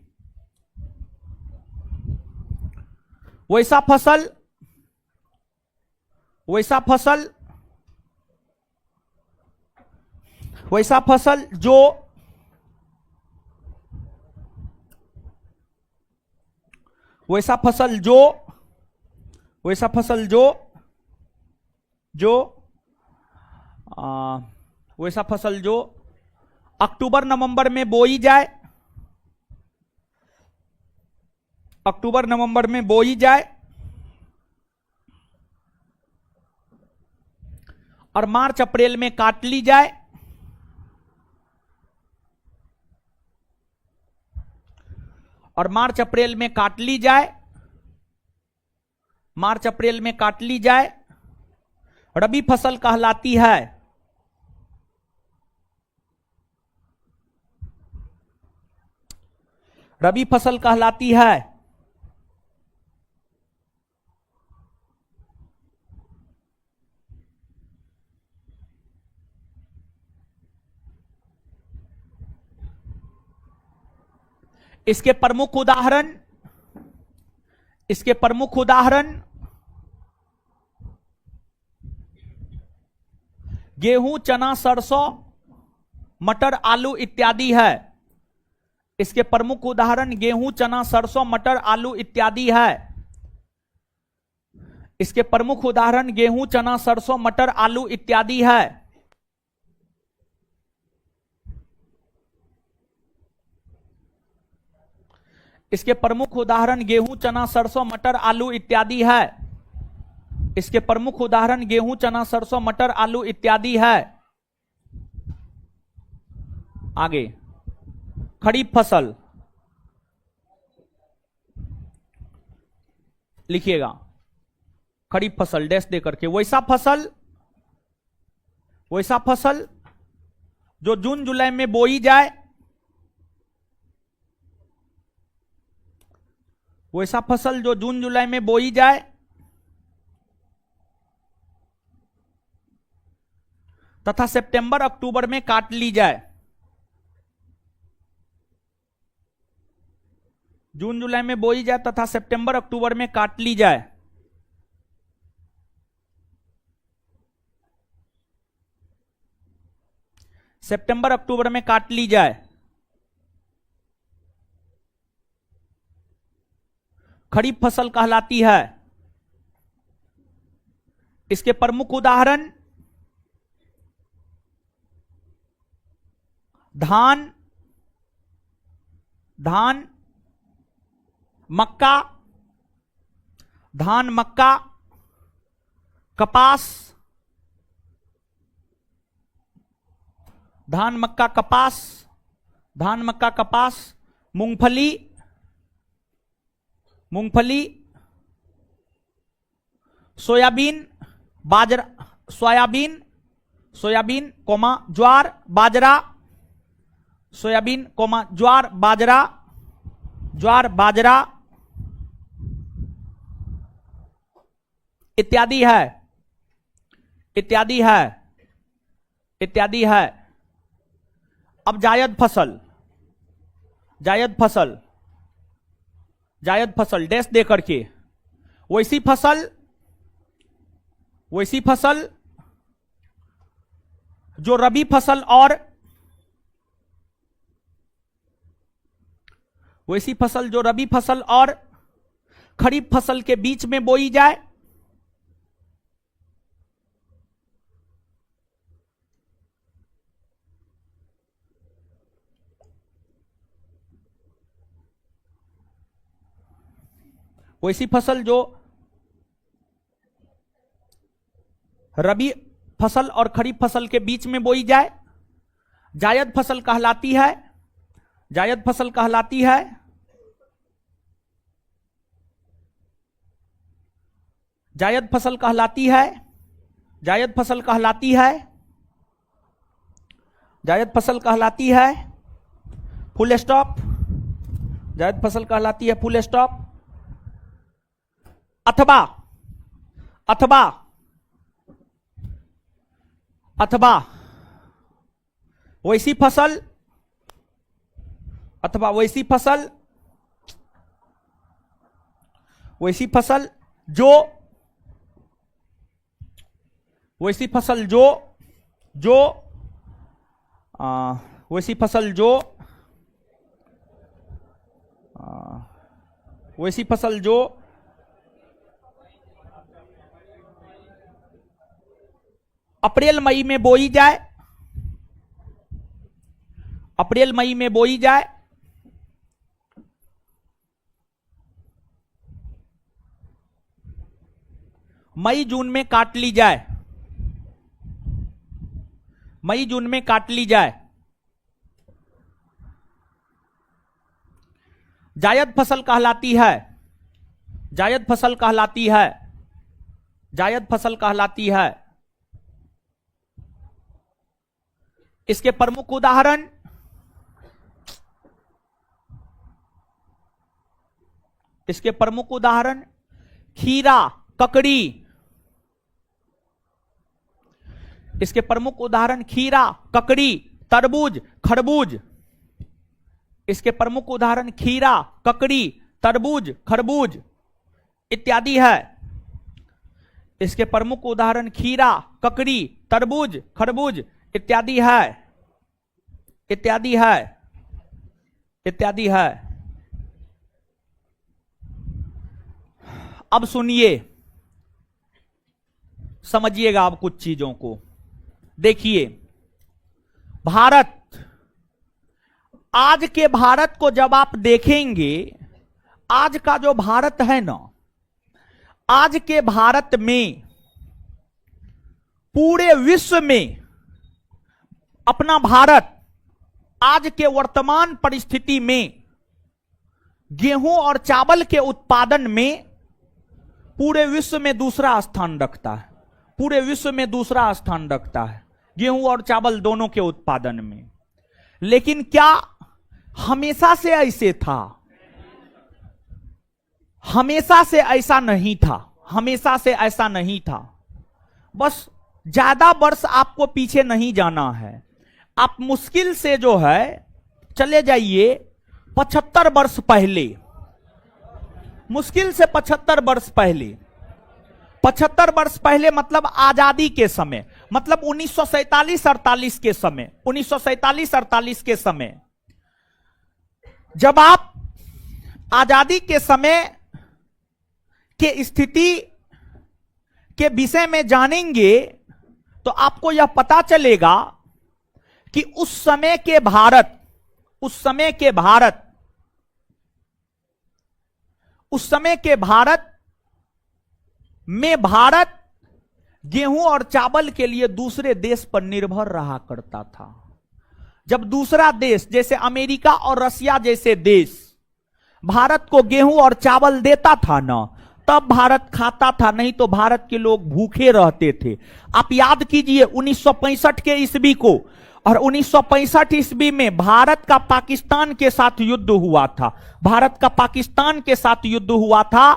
वैसा फसल, वैसा फसल, वैसा फसल जो वैसा फसल जो वैसा फसल जो जो वैसा फसल जो अक्टूबर नवंबर में बोई जाए, अक्टूबर नवंबर में बोई जाए और मार्च अप्रैल में काट ली जाए, और मार्च अप्रैल में काट ली जाए, मार्च अप्रैल में काट ली जाए, रबी फसल कहलाती है। रबी फसल कहलाती है। इसके प्रमुख उदाहरण, इसके प्रमुख उदाहरण गेहूं, चना, सरसों, मटर, आलू इत्यादि है। इसके प्रमुख उदाहरण गेहूं, चना, सरसों, मटर, आलू इत्यादि है। इसके प्रमुख उदाहरण गेहूं, चना, सरसों, मटर, आलू इत्यादि है। इसके प्रमुख उदाहरण गेहूं, चना, सरसों, मटर, आलू इत्यादि है। इसके प्रमुख उदाहरण गेहूं, चना, सरसों, मटर, आलू इत्यादि है। आगे खरीफ फसल लिखिएगा, खरीफ फसल डैश दे करके। वैसा फसल, वैसा फसल जो जून जुलाई में बोई जाए, वैसा फसल जो जून जुलाई में बोई जाए तथा सितंबर अक्टूबर में काट ली जाए। जून जुलाई में बोई जाए तथा सितंबर अक्टूबर में काट ली जाए। सितंबर अक्टूबर में काट ली जाए। खरीफ फसल कहलाती है। इसके प्रमुख उदाहरण धान, धान, मक्का, धान, मक्का, कपास, धान, मक्का, कपास, धान, मक्का, कपास, मूंगफली, मूंगफली, सोयाबीन, बाजरा, सोयाबीन, सोयाबीन कोमा ज्वार, बाजरा, सोयाबीन कोमा ज्वार, बाजरा, ज्वार, बाजरा, इत्यादि है, इत्यादि है, इत्यादि है। अब जायद फसल, जायद फसल, जायद फसल डैश दे करके, वैसी फसल, वैसी फसल जो रबी फसल और, वैसी फसल जो रबी फसल और खरीफ फसल के बीच में बोई जाए। वैसी फसल जो रबी फसल और खरीफ फसल के बीच में बोई जाए, जायद फसल कहलाती है, जायद फसल कहलाती है। जायद फसल कहलाती है, जायद फसल कहलाती है, जायद फसल कहलाती है। फुल स्टॉप, जायद फसल कहलाती है, फुल स्टॉप। अथवा, अथवा, अथवा वैसी फसल, अथवा वैसी फसल, वैसी फसल जो, वैसी फसल जो, जो वैसी फसल जो, वैसी फसल जो अप्रैल मई में बोई जाए, अप्रैल मई में बोई जाए। मई जून में काट ली जाए, मई जून में काट ली जाए। जायद फसल कहलाती है, जायद फसल कहलाती है, जायद फसल कहलाती है। इसके प्रमुख उदाहरण, इसके प्रमुख उदाहरण खीरा, ककड़ी। इसके प्रमुख उदाहरण खीरा, ककड़ी, तरबूज, खरबूज। इसके प्रमुख उदाहरण खीरा, ककड़ी, तरबूज, खरबूज इत्यादि है। इसके प्रमुख उदाहरण खीरा, ककड़ी, तरबूज, खरबूज इत्यादि है, इत्यादि है, इत्यादि है। अब सुनिए, समझिएगा आप कुछ चीजों को। देखिए, भारत, आज के भारत को जब आप देखेंगे, आज का जो भारत है ना, आज के भारत में पूरे विश्व में अपना भारत आज के वर्तमान परिस्थिति में गेहूं और चावल के उत्पादन में पूरे विश्व में दूसरा स्थान रखता है, पूरे विश्व में दूसरा स्थान रखता है, गेहूं और चावल दोनों के उत्पादन में। लेकिन क्या हमेशा से ऐसे था? हमेशा से ऐसा नहीं था, हमेशा से ऐसा नहीं था। बस ज्यादा वर्ष आपको पीछे नहीं जाना है, आप मुश्किल से जो है चले जाइए 75 वर्ष पहले, मुश्किल से 75 वर्ष पहले, 75 वर्ष पहले मतलब आजादी के समय, मतलब 1947-48 के समय, 1947-48 के समय, जब आप आजादी के समय के स्थिति के विषय में जानेंगे तो आपको यह पता चलेगा कि उस समय के भारत, उस समय के भारत, उस समय के भारत में भारत गेहूं और चावल के लिए दूसरे देश पर निर्भर रहा करता था। जब दूसरा देश जैसे अमेरिका और रसिया जैसे देश भारत को गेहूं और चावल देता था ना, तब भारत खाता था, नहीं तो भारत के लोग भूखे रहते थे। आप याद कीजिए 1965 के ईस्वी को, और 1965 ईस्वी में भारत का पाकिस्तान के साथ युद्ध हुआ था, भारत का पाकिस्तान के साथ युद्ध हुआ था।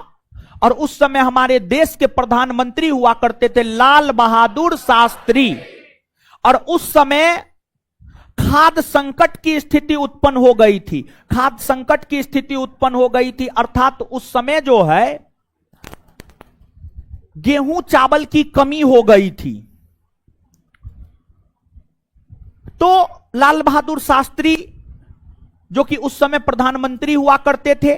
और उस समय हमारे देश के प्रधानमंत्री हुआ करते थे लाल बहादुर शास्त्री। और उस समय खाद्य संकट की स्थिति उत्पन्न हो गई थी, खाद्य संकट की स्थिति उत्पन्न हो गई थी, अर्थात उस समय जो है गेहूं चावल की कमी हो गई थी। तो लाल बहादुर शास्त्री जो कि उस समय प्रधानमंत्री हुआ करते थे,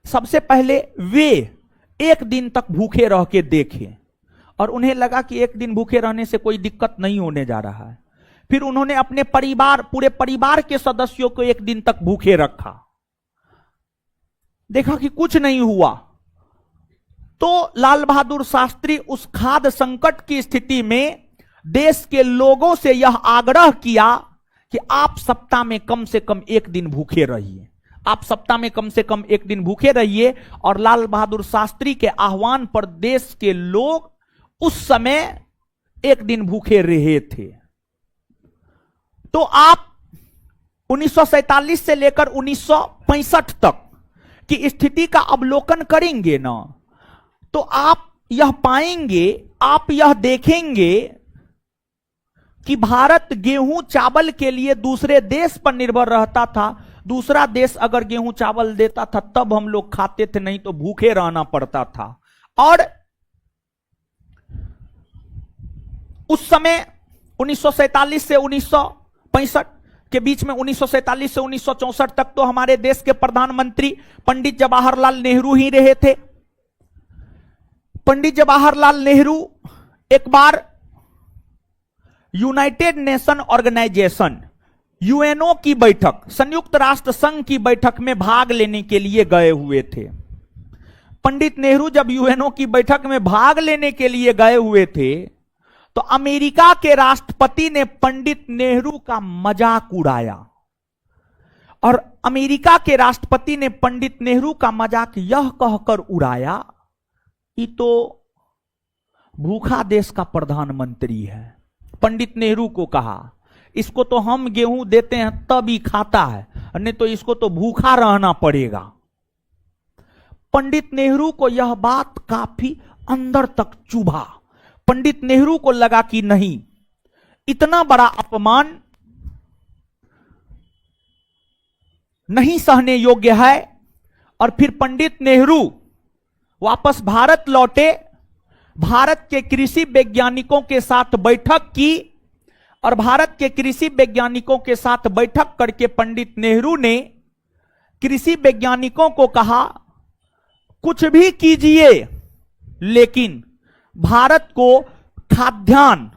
सबसे पहले वे एक दिन तक भूखे रह के देखे और उन्हें लगा कि एक दिन भूखे रहने से कोई दिक्कत नहीं होने जा रहा है। फिर उन्होंने अपने पूरे परिवार के सदस्यों को एक दिन तक भूखे रखा, देखा कि कुछ नहीं हुआ। तो लाल बहादुर शास्त्री उस खाद्य संकट की स्थिति में देश के लोगों से यह आग्रह किया कि आप सप्ताह में कम से कम एक दिन भूखे रहिए, आप सप्ताह में कम से कम एक दिन भूखे रहिए। और लाल बहादुर शास्त्री के आह्वान पर देश के लोग उस समय एक दिन भूखे रहे थे। तो आप 1947 से लेकर 1965 तक की स्थिति का अवलोकन करेंगे ना, तो आप यह पाएंगे, आप यह देखेंगे कि भारत गेहूं चावल के लिए दूसरे देश पर निर्भर रहता था। दूसरा देश अगर गेहूं चावल देता था तब हम लोग खाते थे, नहीं तो भूखे रहना पड़ता था। और उस समय 1947 से 1965 के बीच में, 1947 से 1964 तक तो हमारे देश के प्रधानमंत्री पंडित जवाहरलाल नेहरू ही रहे थे। पंडित जवाहरलाल नेहरू एक बार यूनाइटेड नेशन ऑर्गेनाइजेशन यूएनओ की बैठक, संयुक्त राष्ट्र संघ की बैठक में भाग लेने के लिए गए हुए थे। पंडित नेहरू जब यूएनओ की बैठक में भाग लेने के लिए गए हुए थे तो अमेरिका के राष्ट्रपति ने पंडित नेहरू का मजाक उड़ाया। और अमेरिका के राष्ट्रपति ने पंडित नेहरू का मजाक यह कहकर उड़ाया कि तो भूखा देश का प्रधानमंत्री है। पंडित नेहरू को कहा, इसको तो हम गेहूं देते हैं तब ही खाता है, नहीं तो इसको तो भूखा रहना पड़ेगा। पंडित नेहरू को यह बात काफी अंदर तक चुभा। पंडित नेहरू को लगा कि नहीं, इतना बड़ा अपमान नहीं सहने योग्य है। और फिर पंडित नेहरू वापस भारत लौटे, भारत के कृषि वैज्ञानिकों के साथ बैठक की और भारत के कृषि वैज्ञानिकों के साथ बैठक करके पंडित नेहरू ने कृषि वैज्ञानिकों को कहा, कुछ भी कीजिए लेकिन भारत को खाद्यान्न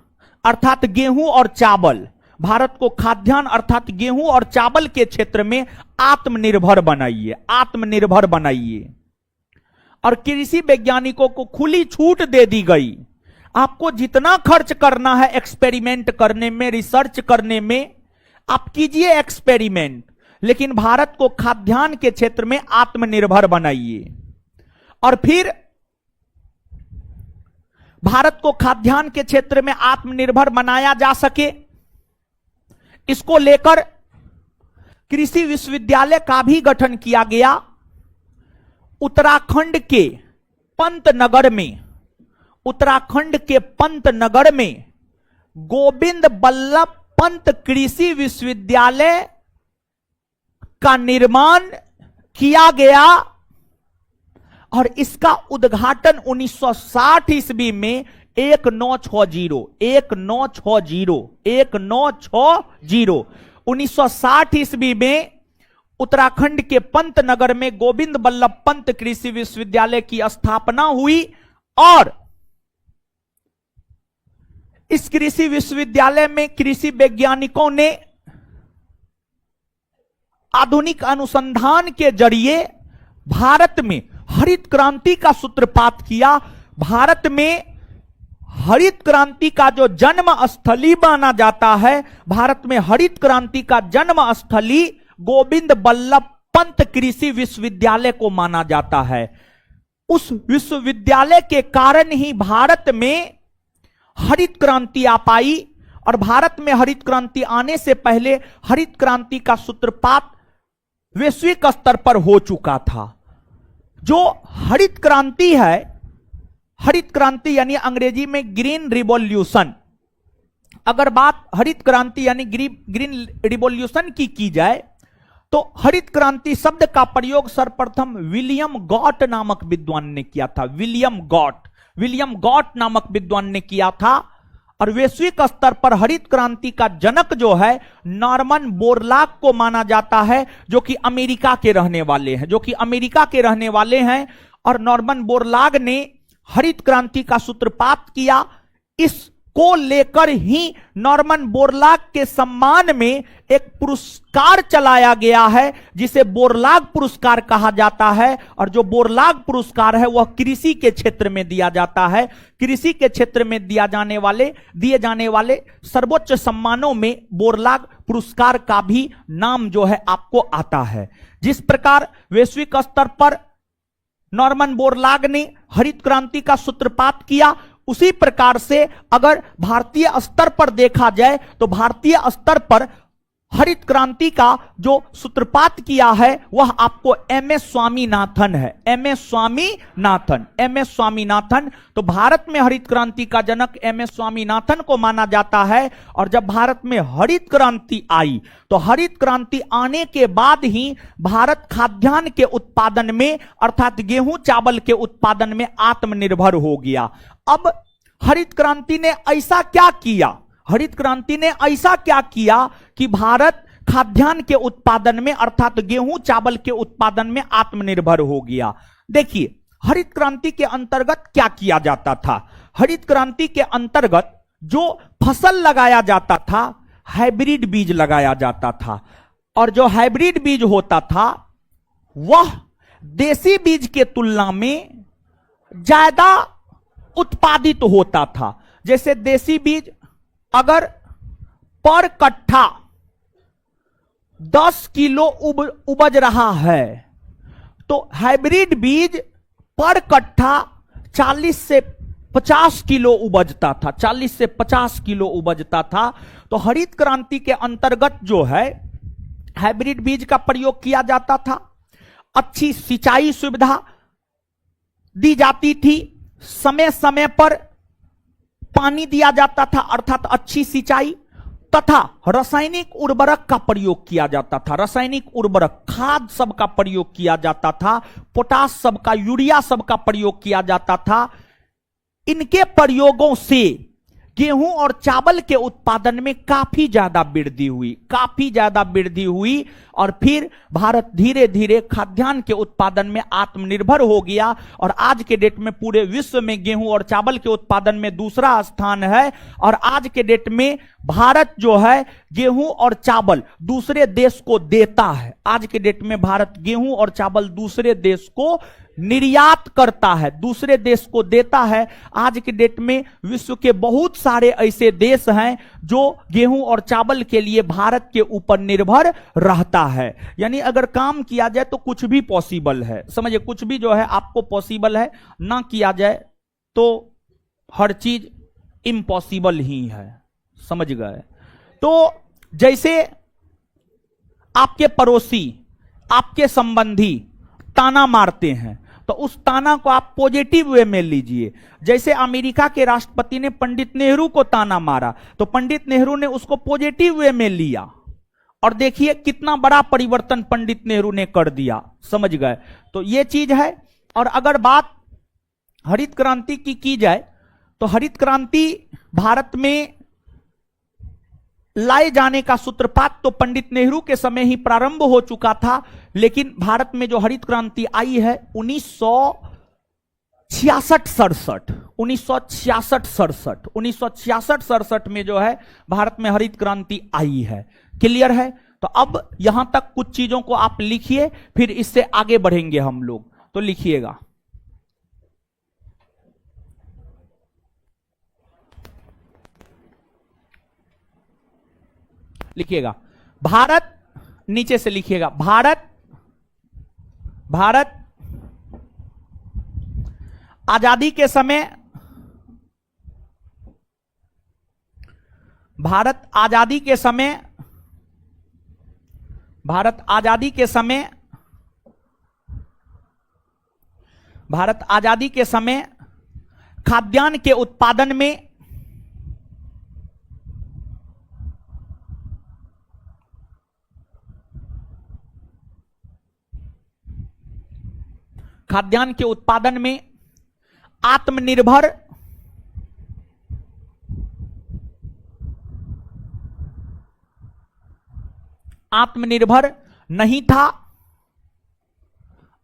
अर्थात गेहूं और चावल, भारत को खाद्यान्न अर्थात गेहूं और चावल के क्षेत्र में आत्मनिर्भर बनाइए, आत्मनिर्भर बनाइए। और कृषि वैज्ञानिकों को खुली छूट दे दी गई, आपको जितना खर्च करना है एक्सपेरिमेंट करने में, रिसर्च करने में, आप कीजिए एक्सपेरिमेंट, लेकिन भारत को खाद्यान्न के क्षेत्र में आत्मनिर्भर बनाइए। और फिर भारत को खाद्यान्न के क्षेत्र में आत्मनिर्भर बनाया जा सके, इसको लेकर कृषि विश्वविद्यालय का भी गठन किया गया। उत्तराखंड के पंतनगर में, उत्तराखंड के पंतनगर में गोविंद बल्लभ पंत कृषि विश्वविद्यालय का निर्माण किया गया और इसका उद्घाटन 1960 ईस्वी में 1960 ईस्वी में उत्तराखंड के पंतनगर में गोविंद बल्लभ पंत कृषि विश्वविद्यालय की स्थापना हुई। और इस कृषि विश्वविद्यालय में कृषि वैज्ञानिकों ने आधुनिक अनुसंधान के जरिए भारत में हरित क्रांति का सूत्रपात किया। भारत में हरित क्रांति का जो जन्म स्थली माना जाता है, भारत में हरित क्रांति का जन्म स्थली गोविंद बल्लभ पंत कृषि विश्वविद्यालय को माना जाता है। उस विश्वविद्यालय के कारण ही भारत में हरित क्रांति आ पाई। और भारत में हरित क्रांति आने से पहले हरित क्रांति का सूत्रपात वैश्विक स्तर पर हो चुका था। जो हरित क्रांति है, हरित क्रांति यानी अंग्रेजी में ग्रीन रिवॉल्यूशन, अगर बात हरित क्रांति यानी ग्रीन रिवॉल्यूशन की जाए तो हरित क्रांति शब्द का प्रयोग सर्वप्रथम विलियम गॉट नामक विद्वान ने किया था। विलियम गॉट नामक विद्वान ने किया था। और वैश्विक स्तर पर हरित क्रांति का जनक जो है नॉर्मन बोरलॉग को माना जाता है, जो कि अमेरिका के रहने वाले हैं, और नॉर्मन बोरलॉग ने हरित क्रांति का सूत्रपात किया। इसको लेकर ही नॉर्मन बोरलॉग के सम्मान में एक पुरस्कार चलाया गया है जिसे बोरलॉग पुरस्कार कहा जाता है। और जो बोरलॉग पुरस्कार है वह कृषि के क्षेत्र में दिया जाता है। कृषि के क्षेत्र में दिए जाने वाले सर्वोच्च सम्मानों में बोरलॉग पुरस्कार का भी नाम जो है आपको आता है। जिस प्रकार वैश्विक स्तर पर नॉर्मन बोरलॉग ने हरित क्रांति का सूत्रपात किया, उसी प्रकार से अगर भारतीय स्तर पर देखा जाए तो भारतीय स्तर पर हरित क्रांति का जो सूत्रपात किया है वह आपको एमएस स्वामीनाथन है। एमएस स्वामीनाथन। तो भारत में हरित क्रांति का जनक एमएस स्वामीनाथन को माना जाता है। और जब भारत में हरित क्रांति आई तो हरित क्रांति आने के बाद ही भारत खाद्यान्न के उत्पादन में अर्थात गेहूं चावल के उत्पादन में आत्मनिर्भर हो गया। अब हरित क्रांति ने ऐसा क्या किया कि भारत खाद्यान्न के उत्पादन में अर्थात गेहूं चावल के उत्पादन में आत्मनिर्भर हो गया। देखिए हरित क्रांति के अंतर्गत क्या किया जाता था। हरित क्रांति के अंतर्गत जो फसल लगाया जाता था, हाइब्रिड बीज लगाया जाता था। और जो हाइब्रिड बीज होता था वह देसी बीज के तुलना में ज्यादा उत्पादित होता था। जैसे देसी बीज अगर पर कट्ठा 10 किलो उपज रहा है तो हाइब्रिड बीज पर कट्ठा 40 से 50 किलो उपजता था। तो हरित क्रांति के अंतर्गत जो है हाइब्रिड बीज का प्रयोग किया जाता था। अच्छी सिंचाई सुविधा दी जाती थी, समय समय पर पानी दिया जाता था अर्थात अच्छी सिंचाई, तथा रासायनिक उर्वरक का प्रयोग किया जाता था। रासायनिक उर्वरक खाद सब का प्रयोग किया जाता था, पोटाश सब का, यूरिया सब का प्रयोग किया जाता था। इनके प्रयोगों से गेहूं और चावल के उत्पादन में काफी ज्यादा वृद्धि हुई और फिर भारत धीरे धीरे खाद्यान्न के उत्पादन में आत्मनिर्भर हो गया। और आज के डेट में पूरे विश्व में गेहूं और चावल के उत्पादन में दूसरा स्थान है। और आज के डेट में भारत जो है गेहूं और चावल दूसरे देश को देता है। आज के डेट में भारत गेहूं और चावल दूसरे देश को निर्यात करता है, दूसरे देश को देता है। आज के डेट में विश्व के बहुत सारे ऐसे देश हैं जो गेहूं और चावल के लिए भारत के ऊपर निर्भर रहता है। यानी अगर काम किया जाए तो कुछ भी पॉसिबल है। समझिए, कुछ भी जो है आपको पॉसिबल है, ना किया जाए तो हर चीज इम्पॉसिबल ही है। समझ गए? तो जैसे आपके पड़ोसी, आपके संबंधी ताना मारते हैं तो उस ताना को आप पॉजिटिव वे में लीजिए। जैसे अमेरिका के राष्ट्रपति ने पंडित नेहरू को ताना मारा तो पंडित नेहरू ने उसको पॉजिटिव वे में लिया और देखिए कितना बड़ा परिवर्तन पंडित नेहरू ने कर दिया। समझ गए? तो ये चीज है। और अगर बात हरित क्रांति की जाए तो हरित क्रांति भारत में लाए जाने का सूत्रपात तो पंडित नेहरू के समय ही प्रारंभ हो चुका था, लेकिन भारत में जो हरित क्रांति आई है 1966-67 में जो है भारत में हरित क्रांति आई है। क्लियर है? तो अब यहां तक कुछ चीजों को आप लिखिए, फिर इससे आगे बढ़ेंगे हम लोग। तो लिखिएगा, भारत, नीचे से लिखिएगा, भारत आजादी के समय, भारत आजादी के समय भारत आजादी के समय खाद्यान्न के उत्पादन में आत्मनिर्भर नहीं था,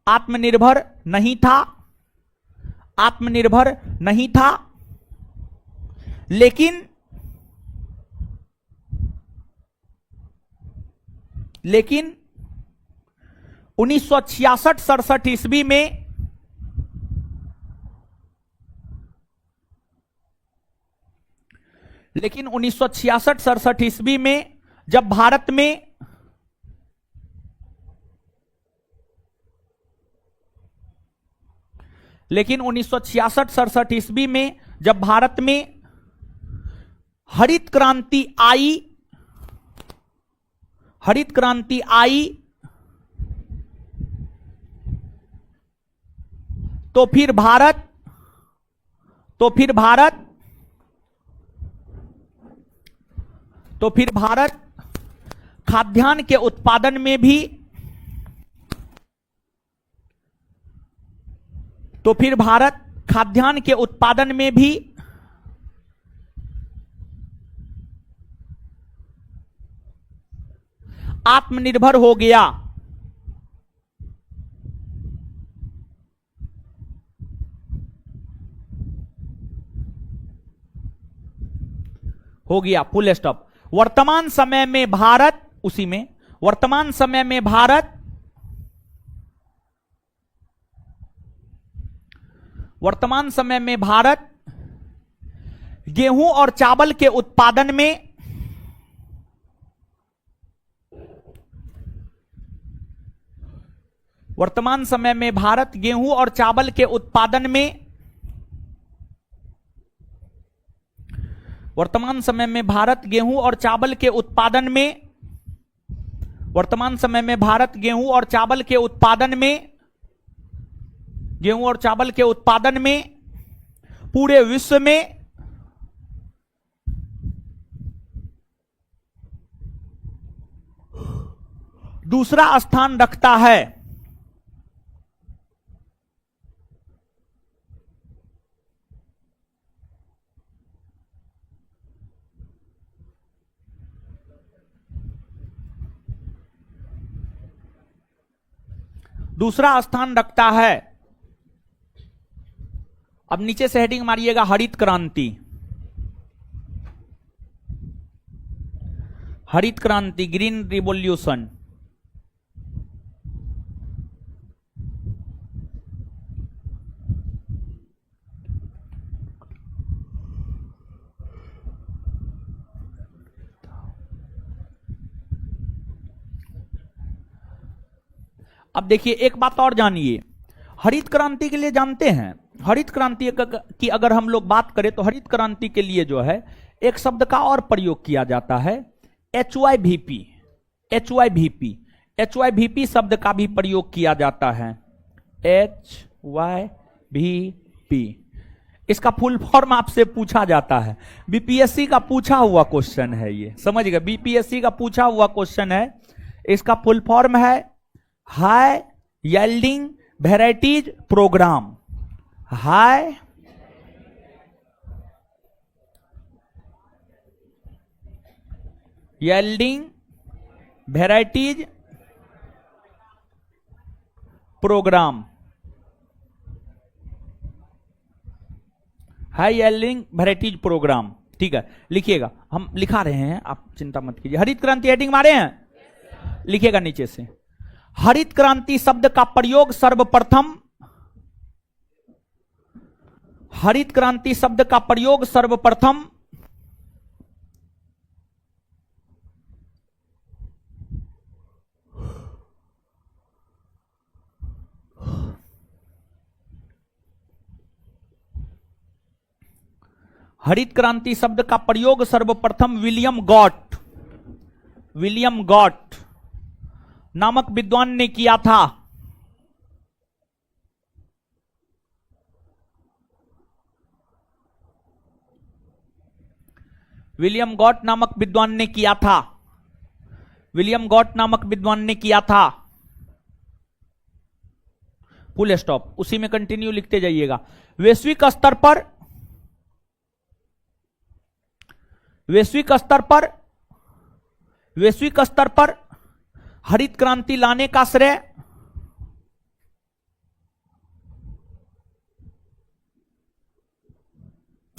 आत्मनिर्भर नहीं था, लेकिन 1966-67 ईस्वी में जब भारत में हरित क्रांति आई तो फिर भारत खाद्यान्न के उत्पादन में भी आत्मनिर्भर हो गया। Full stop. वर्तमान समय में भारत गेहूं और चावल के उत्पादन में पूरे विश्व में दूसरा स्थान रखता है। अब नीचे से हेडिंग मारिएगा हरित क्रांति। Green revolution. अब देखिए एक बात और जानिए, हरित क्रांति के लिए जानते हैं, हरित क्रांति की अगर हम लोग बात करें तो हरित क्रांति के लिए जो है एक शब्द का और प्रयोग किया जाता है, HYVP। HYVP शब्द का भी प्रयोग किया जाता है, HYVP। इसका फुल फॉर्म आपसे पूछा जाता है, बीपीएससी का पूछा हुआ क्वेश्चन है ये, समझ गए, बीपीएससी का पूछा हुआ क्वेश्चन है। इसका फुल फॉर्म है high yielding varieties programme. High yielding varieties programme. High yielding varieties programme, ठीक है, लिखिएगा, हम लिखा रहे हैं, आप चिंता मत कीजिए। हरित क्रांति हेडिंग मारे हैं, लिखिएगा नीचे से। हरित क्रांति शब्द का प्रयोग सर्वप्रथम, हरित क्रांति शब्द का प्रयोग सर्वप्रथम हरित क्रांति शब्द का प्रयोग सर्वप्रथम विलियम गॉट नामक विद्वान ने किया था। विलियम गॉट नामक विद्वान ने किया था। विलियम गॉट नामक विद्वान ने किया था। Full stop. उसी में कंटिन्यू लिखते जाइएगा। वैश्विक स्तर पर, वैश्विक स्तर पर, वैश्विक स्तर पर हरित क्रांति लाने का श्रेय,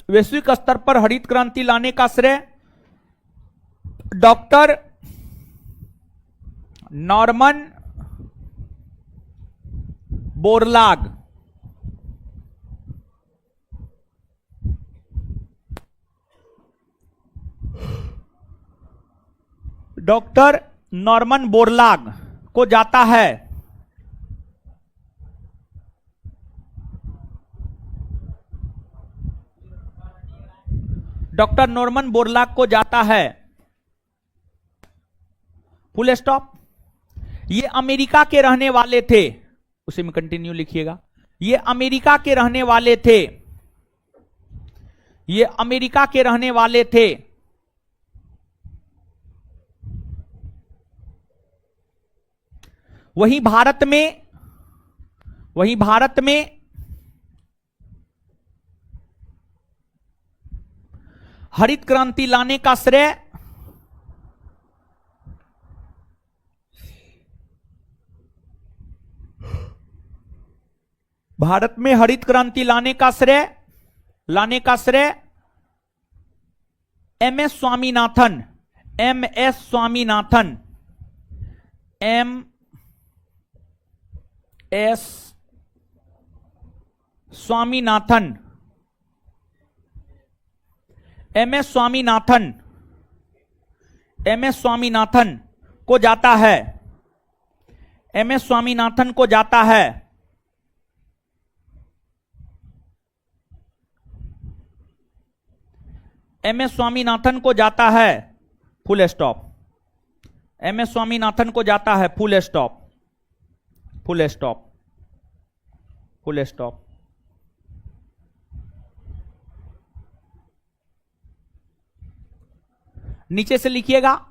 वैश्विक स्तर पर हरित क्रांति लाने का श्रेय doctor Norman Borlaug, doctor Norman Borlaug को जाता है। डॉक्टर नॉर्मन बोरलाग को जाता है। Full stop. ये अमेरिका के रहने वाले थे। उसी में कंटिन्यू लिखिएगा। ये अमेरिका के रहने वाले थे। ये अमेरिका के रहने वाले थे। वहीं भारत में, वहीं भारत में हरित क्रांति लाने का श्रेय भारत में हरित क्रांति लाने का श्रेय MS Swaminathan, MS Swaminathan, S Swaminathan, MS Swaminathan, MS Swaminathan को जाता है। एमएस स्वामीनाथन को जाता है। एमएस स्वामीनाथन को जाता है। Full stop. एमएस स्वामीनाथन को जाता है। Full stop. Full stop. Full stop. नीचे से लिखिएगा,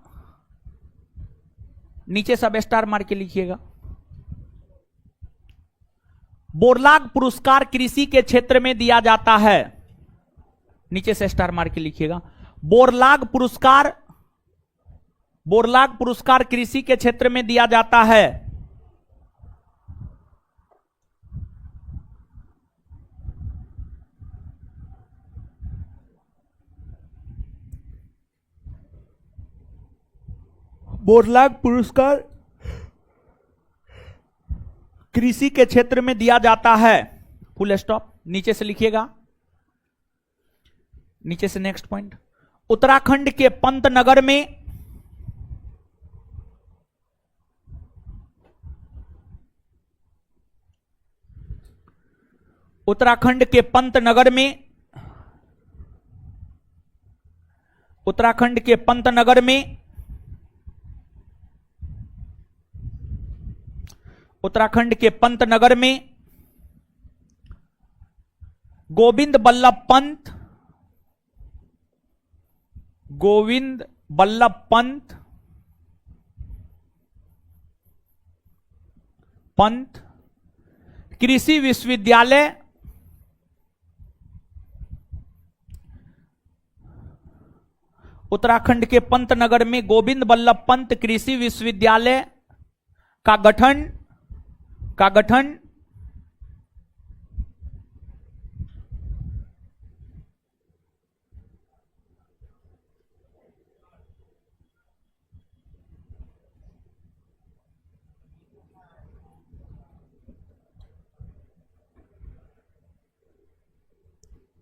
नीचे सब स्टार मार के लिखिएगा। बोरलाग पुरस्कार कृषि के क्षेत्र में दिया जाता है। नीचे से स्टार मार के लिखिएगा। बोरलाग पुरस्कार, बोरलाग पुरस्कार कृषि के क्षेत्र में दिया जाता है। बोरलाग पुरस्कार कृषि के क्षेत्र में दिया जाता है। Full stop. नीचे से लिखिएगा, नीचे से नेक्स्ट पॉइंट। उत्तराखंड के पंतनगर में, उत्तराखंड के पंतनगर में, उत्तराखंड के पंतनगर में, उत्तराखंड के पंतनगर में गोविंद बल्लभ पंत, गोविंद बल्लभ पंत, पंत कृषि विश्वविद्यालय, उत्तराखंड के पंतनगर में गोविंद बल्लभ पंत कृषि विश्वविद्यालय का गठन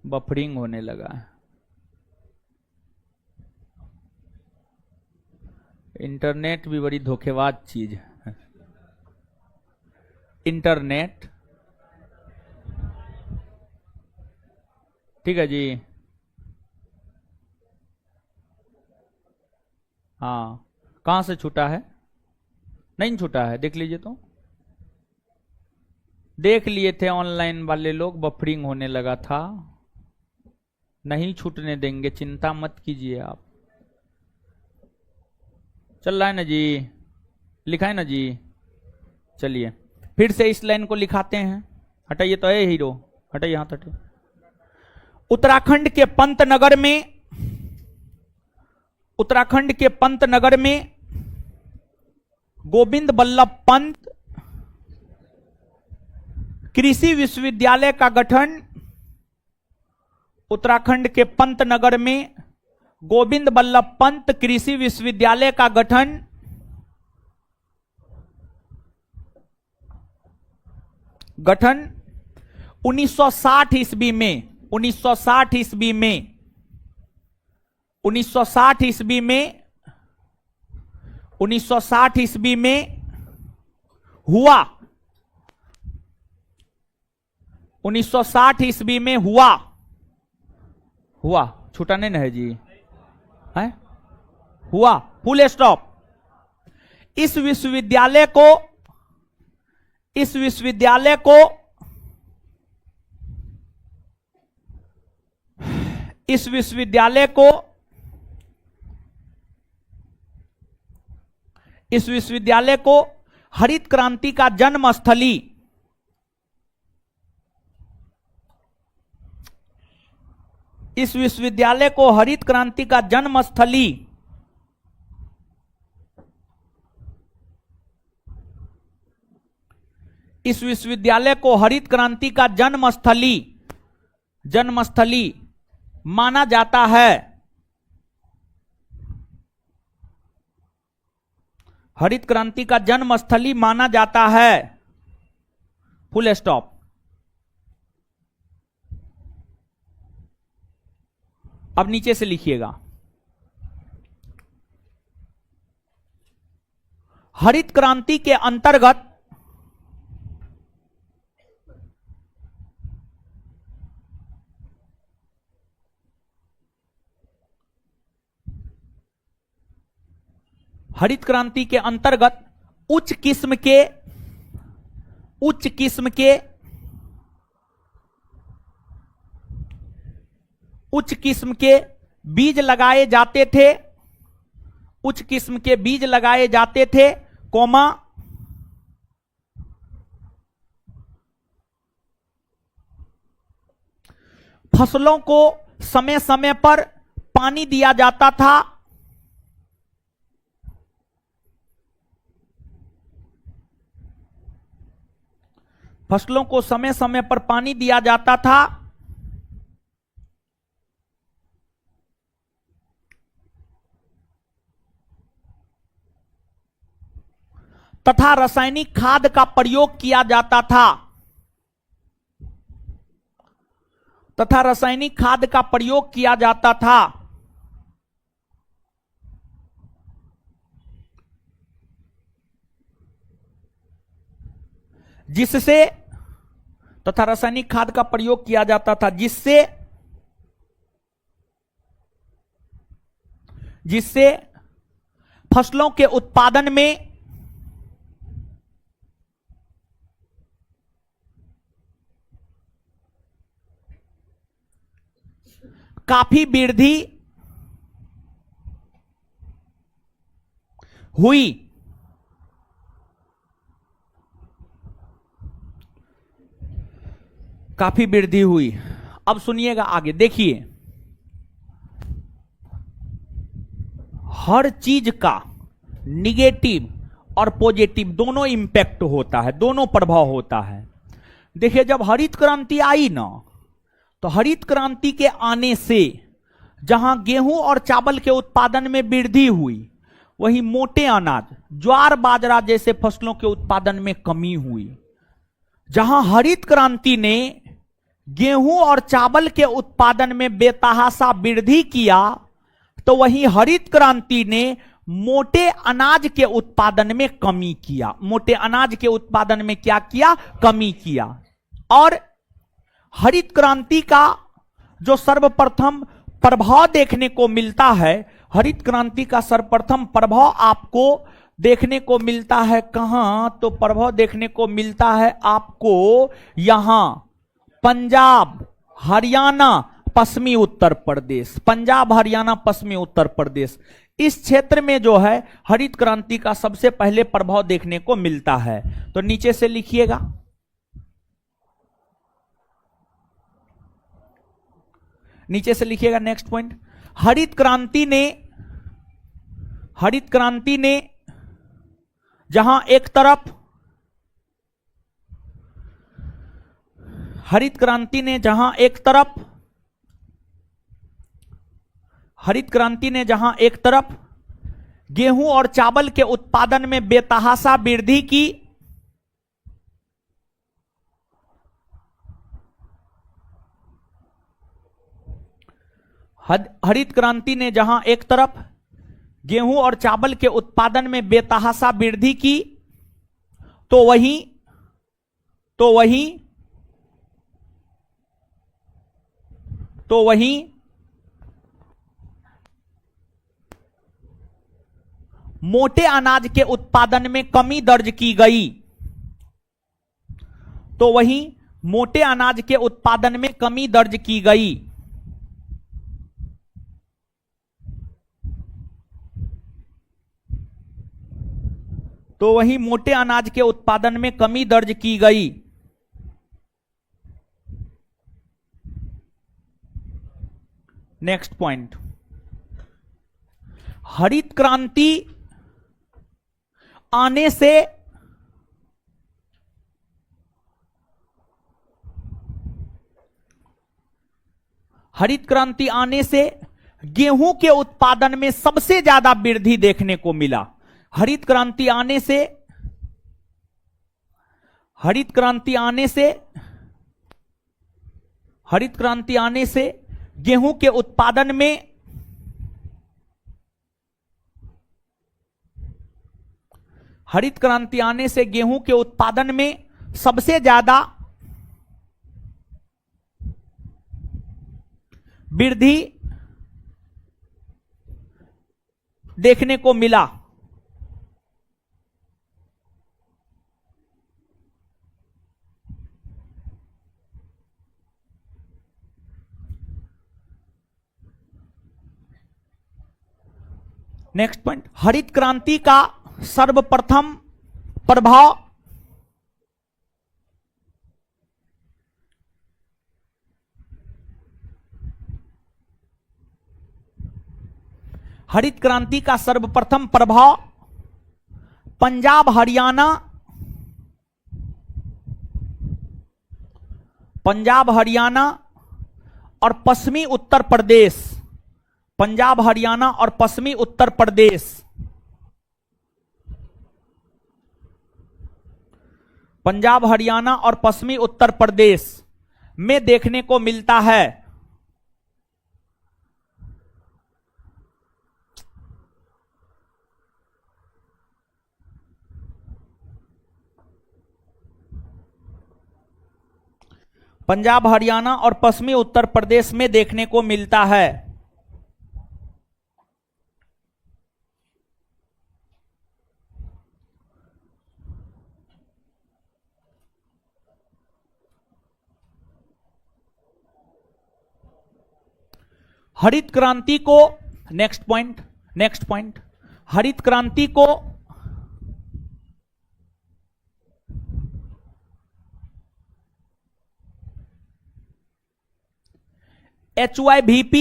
बफरिंग होने लगा है। इंटरनेट भी बड़ी धोखेबाज चीज है। इंटरनेट, ठीक है जी। हाँ, कहां से छूटा है? नहीं छूटा है, देख लीजिए तो। देख लिए थे ऑनलाइन वाले लोग, बफरिंग होने लगा था। नहीं छूटने देंगे, चिंता मत कीजिए आप। चल रहा है ना जी, लिखा है ना जी। चलिए फिर से इस लाइन को लिखाते हैं। हटाइए तो है हीरो, हटाइए हाथ हटाइए। उत्तराखंड के पंतनगर में गोविंद बल्लभ पंत कृषि विश्वविद्यालय का गठन। उत्तराखंड के पंतनगर में गोविंद बल्लभ पंत कृषि विश्वविद्यालय का गठन 1960 ईस्वी में 1960 ईस्वी में हुआ। 1960 ईस्वी में हुआ, छूटा नहीं ना है जी, है हुआ, फुल स्टॉप। इस विश्वविद्यालय को हरित क्रांति का जन्मस्थली, इस विश्वविद्यालय को हरित क्रांति का जन्मस्थली इस विश्वविद्यालय को हरित क्रांति का जन्मस्थली माना जाता है। हरित क्रांति का जन्मस्थली माना जाता है, फुल स्टॉप। अब नीचे से लिखिएगा, हरित क्रांति के अंतर्गत उच्च किस्म के बीज लगाए जाते थे, कोमा फसलों को समय समय पर पानी दिया जाता था। फसलों को समय समय पर पानी दिया जाता था तथा रासायनिक खाद का प्रयोग किया जाता था। जिससे फसलों के उत्पादन में काफी वृद्धि हुई। अब सुनिएगा आगे, देखिए हर चीज का निगेटिव और पॉजिटिव दोनों इंपैक्ट होता है, दोनों प्रभाव होता है। देखिए जब हरित क्रांति आई ना, तो हरित क्रांति के आने से जहां गेहूं और चावल के उत्पादन में वृद्धि हुई, वहीं मोटे अनाज ज्वार बाजरा जैसे फसलों के उत्पादन में कमी हुई। जहां हरित क्रांति ने गेहूं और चावल के उत्पादन में बेतहाशा वृद्धि किया, तो वहीं हरित क्रांति ने मोटे अनाज के उत्पादन में कमी किया। मोटे अनाज के उत्पादन में क्या किया? कमी किया। और हरित क्रांति का जो सर्वप्रथम प्रभाव देखने को मिलता है, हरित क्रांति का सर्वप्रथम प्रभाव आपको देखने को मिलता है कहां? तो प्रभाव देखने को मिलता है आपको यहां पंजाब, हरियाणा, पश्चिमी उत्तर प्रदेश, पंजाब हरियाणा पश्चिमी उत्तर प्रदेश, इस क्षेत्र में जो है हरित क्रांति का सबसे पहले प्रभाव देखने को मिलता है। तो नीचे से लिखिएगा, नीचे से लिखिएगा नेक्स्ट पॉइंट। हरित क्रांति ने जहां एक तरफ हरित क्रांति ने जहां एक तरफ गेहूं और चावल के उत्पादन में बेतहाशा वृद्धि की, हरित क्रांति ने जहां एक तरफ गेहूं और चावल के उत्पादन में बेतहाशा वृद्धि की, तो वहीं मोटे अनाज के उत्पादन में कमी दर्ज की गई। तो वहीं मोटे अनाज के उत्पादन में कमी दर्ज की गई। तो वहीं मोटे अनाज के उत्पादन में कमी दर्ज की गई। नेक्स्ट पॉइंट, हरित क्रांति आने से गेहूं के उत्पादन में सबसे ज्यादा वृद्धि देखने को मिला। हरित क्रांति आने से गेहूं के उत्पादन में सबसे ज्यादा वृद्धि देखने को मिला। नेक्स्ट पॉइंट, हरित क्रांति का सर्वप्रथम प्रभाव पंजाब हरियाणा और पश्चिमी उत्तर प्रदेश, पंजाब हरियाणा और पश्चिमी उत्तर प्रदेश, पंजाब हरियाणा और पश्चिमी उत्तर प्रदेश में देखने को मिलता है। पंजाब हरियाणा और पश्चिमी उत्तर प्रदेश में देखने को मिलता है। हरित क्रांति को नेक्स्ट पॉइंट हरित क्रांति को HYVP,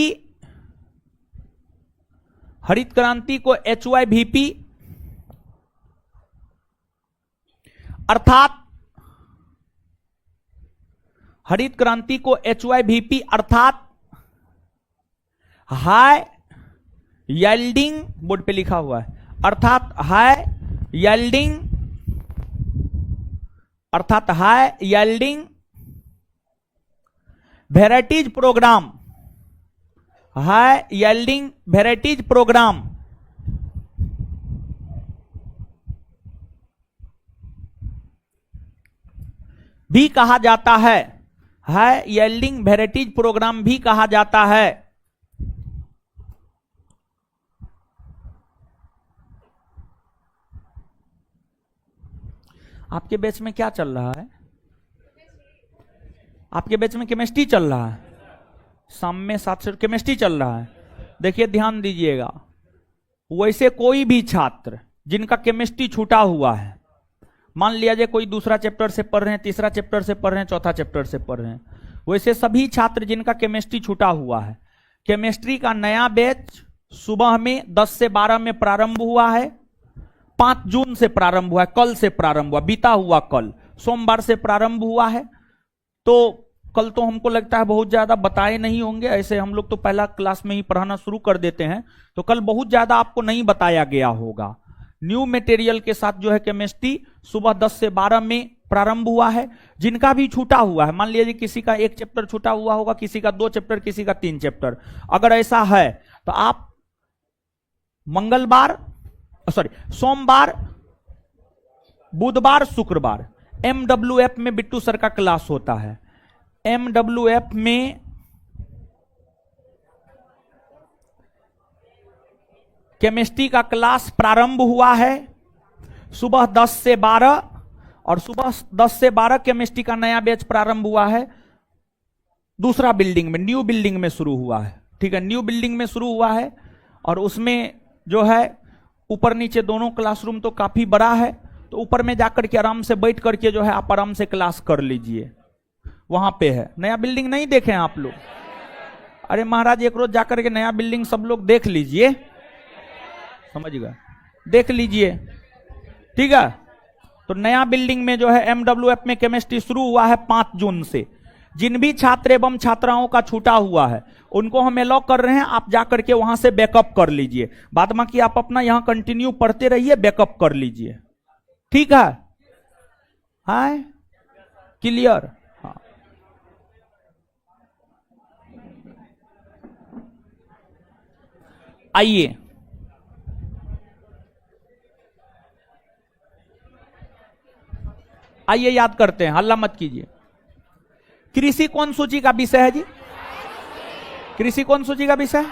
हरित क्रांति को HYVP अर्थात हाई यील्डिंग, बोर्ड पे लिखा हुआ है, अर्थात high yielding varieties programme, high yielding varieties programme भी कहा जाता है। हाई यील्डिंग वेराइटीज प्रोग्राम भी कहा जाता है। आपके बैच में क्या चल रहा है? आपके बैच में केमिस्ट्री चल रहा है। शाम में 7 से केमिस्ट्री चल रहा है। देखिए ध्यान दीजिएगा, वैसे कोई भी छात्र जिनका केमिस्ट्री छूटा हुआ है, मान लिया जाए कोई दूसरा चैप्टर से पढ़ रहे हैं, तीसरा चैप्टर से पढ़ रहे हैं, चौथा चैप्टर से पढ़ रहे हैं, वैसे सभी छात्र जिनका केमिस्ट्री छूटा हुआ है, केमिस्ट्री का नया बैच सुबह में 10 से 12 में प्रारंभ हुआ है। 5 जून से प्रारंभ हुआ है, कल से प्रारंभ हुआ, बीता हुआ कल सोमवार से प्रारंभ हुआ है। तो कल तो हमको लगता है बहुत ज्यादा बताए नहीं होंगे, ऐसे हम लोग तो पहला क्लास में ही पढ़ाना शुरू कर देते हैं, तो कल बहुत ज्यादा आपको नहीं बताया गया होगा। न्यू मटेरियल के साथ जो है केमिस्ट्री सुबह 10 से 12 में प्रारंभ हुआ है। जिनका भी छूटा हुआ है, मान लीजिए किसी का 1 चैप्टर छूटा हुआ होगा, किसी का 2 चैप्टर, किसी का 3 चैप्टर, अगर ऐसा है तो आप सोमवार, बुधवार, शुक्रवार MWF में बिट्टू सर का क्लास होता है। MWF में केमिस्ट्री का क्लास प्रारंभ हुआ है सुबह 10 से 12, और सुबह 10 से 12 केमिस्ट्री का नया बैच प्रारंभ हुआ है दूसरा बिल्डिंग में, न्यू बिल्डिंग में शुरू हुआ है। ठीक है, न्यू बिल्डिंग में शुरू हुआ है, और उसमें जो है ऊपर नीचे दोनों क्लासरूम तो काफी बड़ा है, तो ऊपर में जाकर के आराम से बैठ करके जो है आप आराम से क्लास कर लीजिए। वहां पे है नया बिल्डिंग, नहीं देखे आप लोग? अरे महाराज एक रोज जाकर के नया बिल्डिंग सब लोग देख लीजिए, समझ गए, देख लीजिए। ठीक है, तो नया बिल्डिंग में जो है MWF में केमिस्ट्री शुरू हुआ है 5 जून से। जिन भी छात्र एवं छात्राओं का छूटा हुआ है उनको हम अलाउ कर रहे हैं, आप जाकर के वहां से बैकअप कर लीजिए। बाद बाकी आप अपना यहां कंटिन्यू पढ़ते रहिए, बैकअप कर लीजिए। ठीक है, हाय क्लियर? हाँ, आइए आइए याद करते हैं, हल्ला मत कीजिए। कृषि कौन सूची का विषय है जी? कृषि कौन सूची का विषय?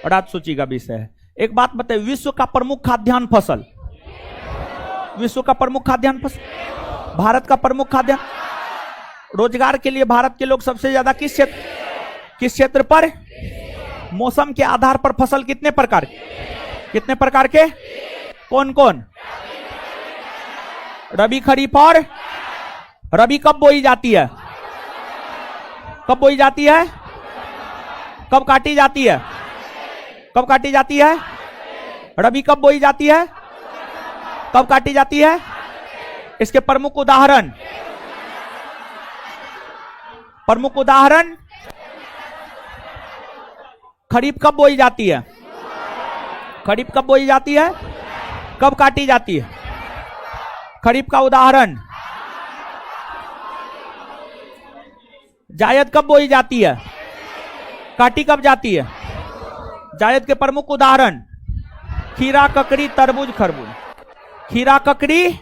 राज्य सूची का विषय है। एक बात बताइए, विश्व का प्रमुख खाद्यान्न फसल, विश्व का प्रमुख खाद्यान्न फसल, भारत का प्रमुख खाद्यान्न, रोजगार के लिए भारत के लोग सबसे ज्यादा किस क्षेत्र पर, मौसम के आधार पर फसल कितने प्रकार के, कौन कौन? रबी, खरीफ और रबी कब बोई जाती है, कब बोई जाती है, कब काटी जाती है, कब काटी जाती है? रबी कब बोई जाती है, कब काटी जाती है? इसके प्रमुख उदाहरण, खरीफ कब बोई जाती है, खरीफ कब बोई जाती है, कब काटी जाती है? खरीफ का उदाहरण, जायद कब बोई जाती है, काटी कब जाती है? जायद के प्रमुख उदाहरण खीरा, ककड़ी, तरबूज, खरबूज। खीरा, ककड़ी।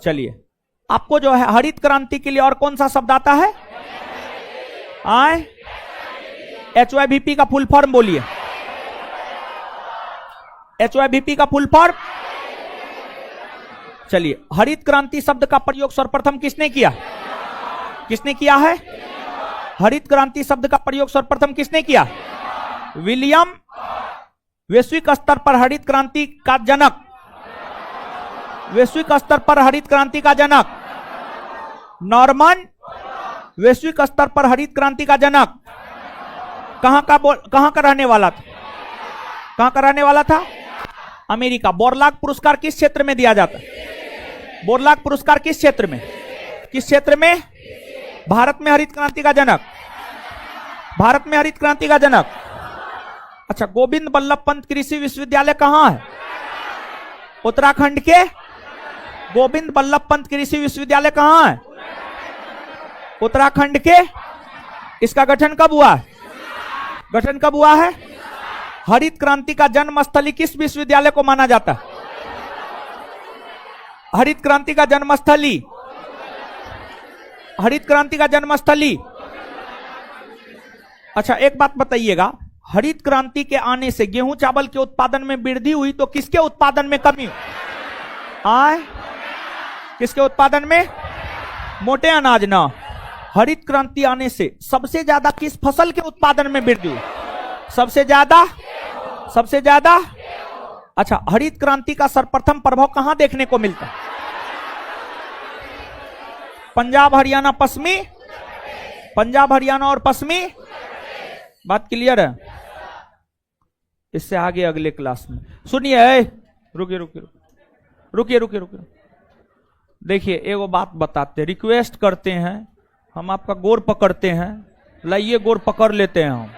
चलिए, आपको जो है हरित क्रांति के लिए और कौन सा शब्द आता है? HYVP का फुल फॉर्म बोलिए, HYVP का फुल फॉर्म। चलिए, हरित क्रांति शब्द का प्रयोग सर्वप्रथम किसने किया? किसने किया है? हरित क्रांति शब्द का प्रयोग सर्वप्रथम किसने किया? विलियम। वैश्विक स्तर पर हरित क्रांति का जनक, वैश्विक स्तर पर हरित क्रांति का जनक नॉर्मन। वैश्विक स्तर पर हरित क्रांति का जनक कहां का रहने वाला था? कहां का रहने वाला था? अमेरिका। बोरलाग पुरस्कार किस क्षेत्र में दिया जाता है? बोरलाग पुरस्कार किस क्षेत्र में? किस क्षेत्र में? भारत में हरित क्रांति का जनक, भारत में हरित क्रांति का जनक। अच्छा, गोविंद बल्लभ पंत कृषि विश्वविद्यालय कहां है? उत्तराखंड के। गोविंद बल्लभ पंत कृषि विश्वविद्यालय कहां है? उत्तराखंड के। इसका गठन कब हुआ? गठन कब हुआ है? हरित क्रांति का जन्मस्थली किस विश्वविद्यालय को माना जाता है? हरित क्रांति का जन्मस्थली, हरित क्रांति का जन्मस्थली। अच्छा, एक बात बताइएगा, हरित क्रांति के आने से गेहूं चावल के उत्पादन में वृद्धि हुई तो किसके उत्पादन में कमी? किसके उत्पादन में? मोटे अनाज ना, हरित क्रांति आने से सबसे ज्यादा किस फसल के उत्पादन में वृद्धि हुई? सबसे ज्यादा। अच्छा, हरित क्रांति का सर्वप्रथम प्रभाव कहां देखने को मिलता है? पंजाब हरियाणा पश्चिमी, पंजाब हरियाणा और पश्चिमी। बात क्लियर है? इससे आगे अगले क्लास में सुनिए। रुकिए। देखिए एगो बात बताते, रिक्वेस्ट करते हैं, हम आपका गोर पकड़ते हैं, लाइए गोर पकड़ लेते हैं हम।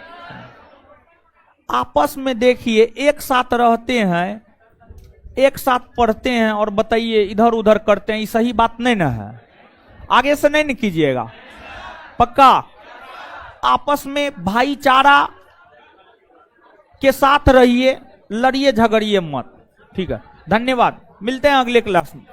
आपस में देखिए, एक साथ रहते हैं, एक साथ पढ़ते हैं और बताइए इधर उधर करते हैं, ये सही बात नहीं ना है? आगे से नहीं कीजिएगा, पक्का? आपस में भाईचारा के साथ रहिए, लड़िए झगड़िए मत, ठीक है? धन्यवाद, मिलते हैं अगले क्लास में।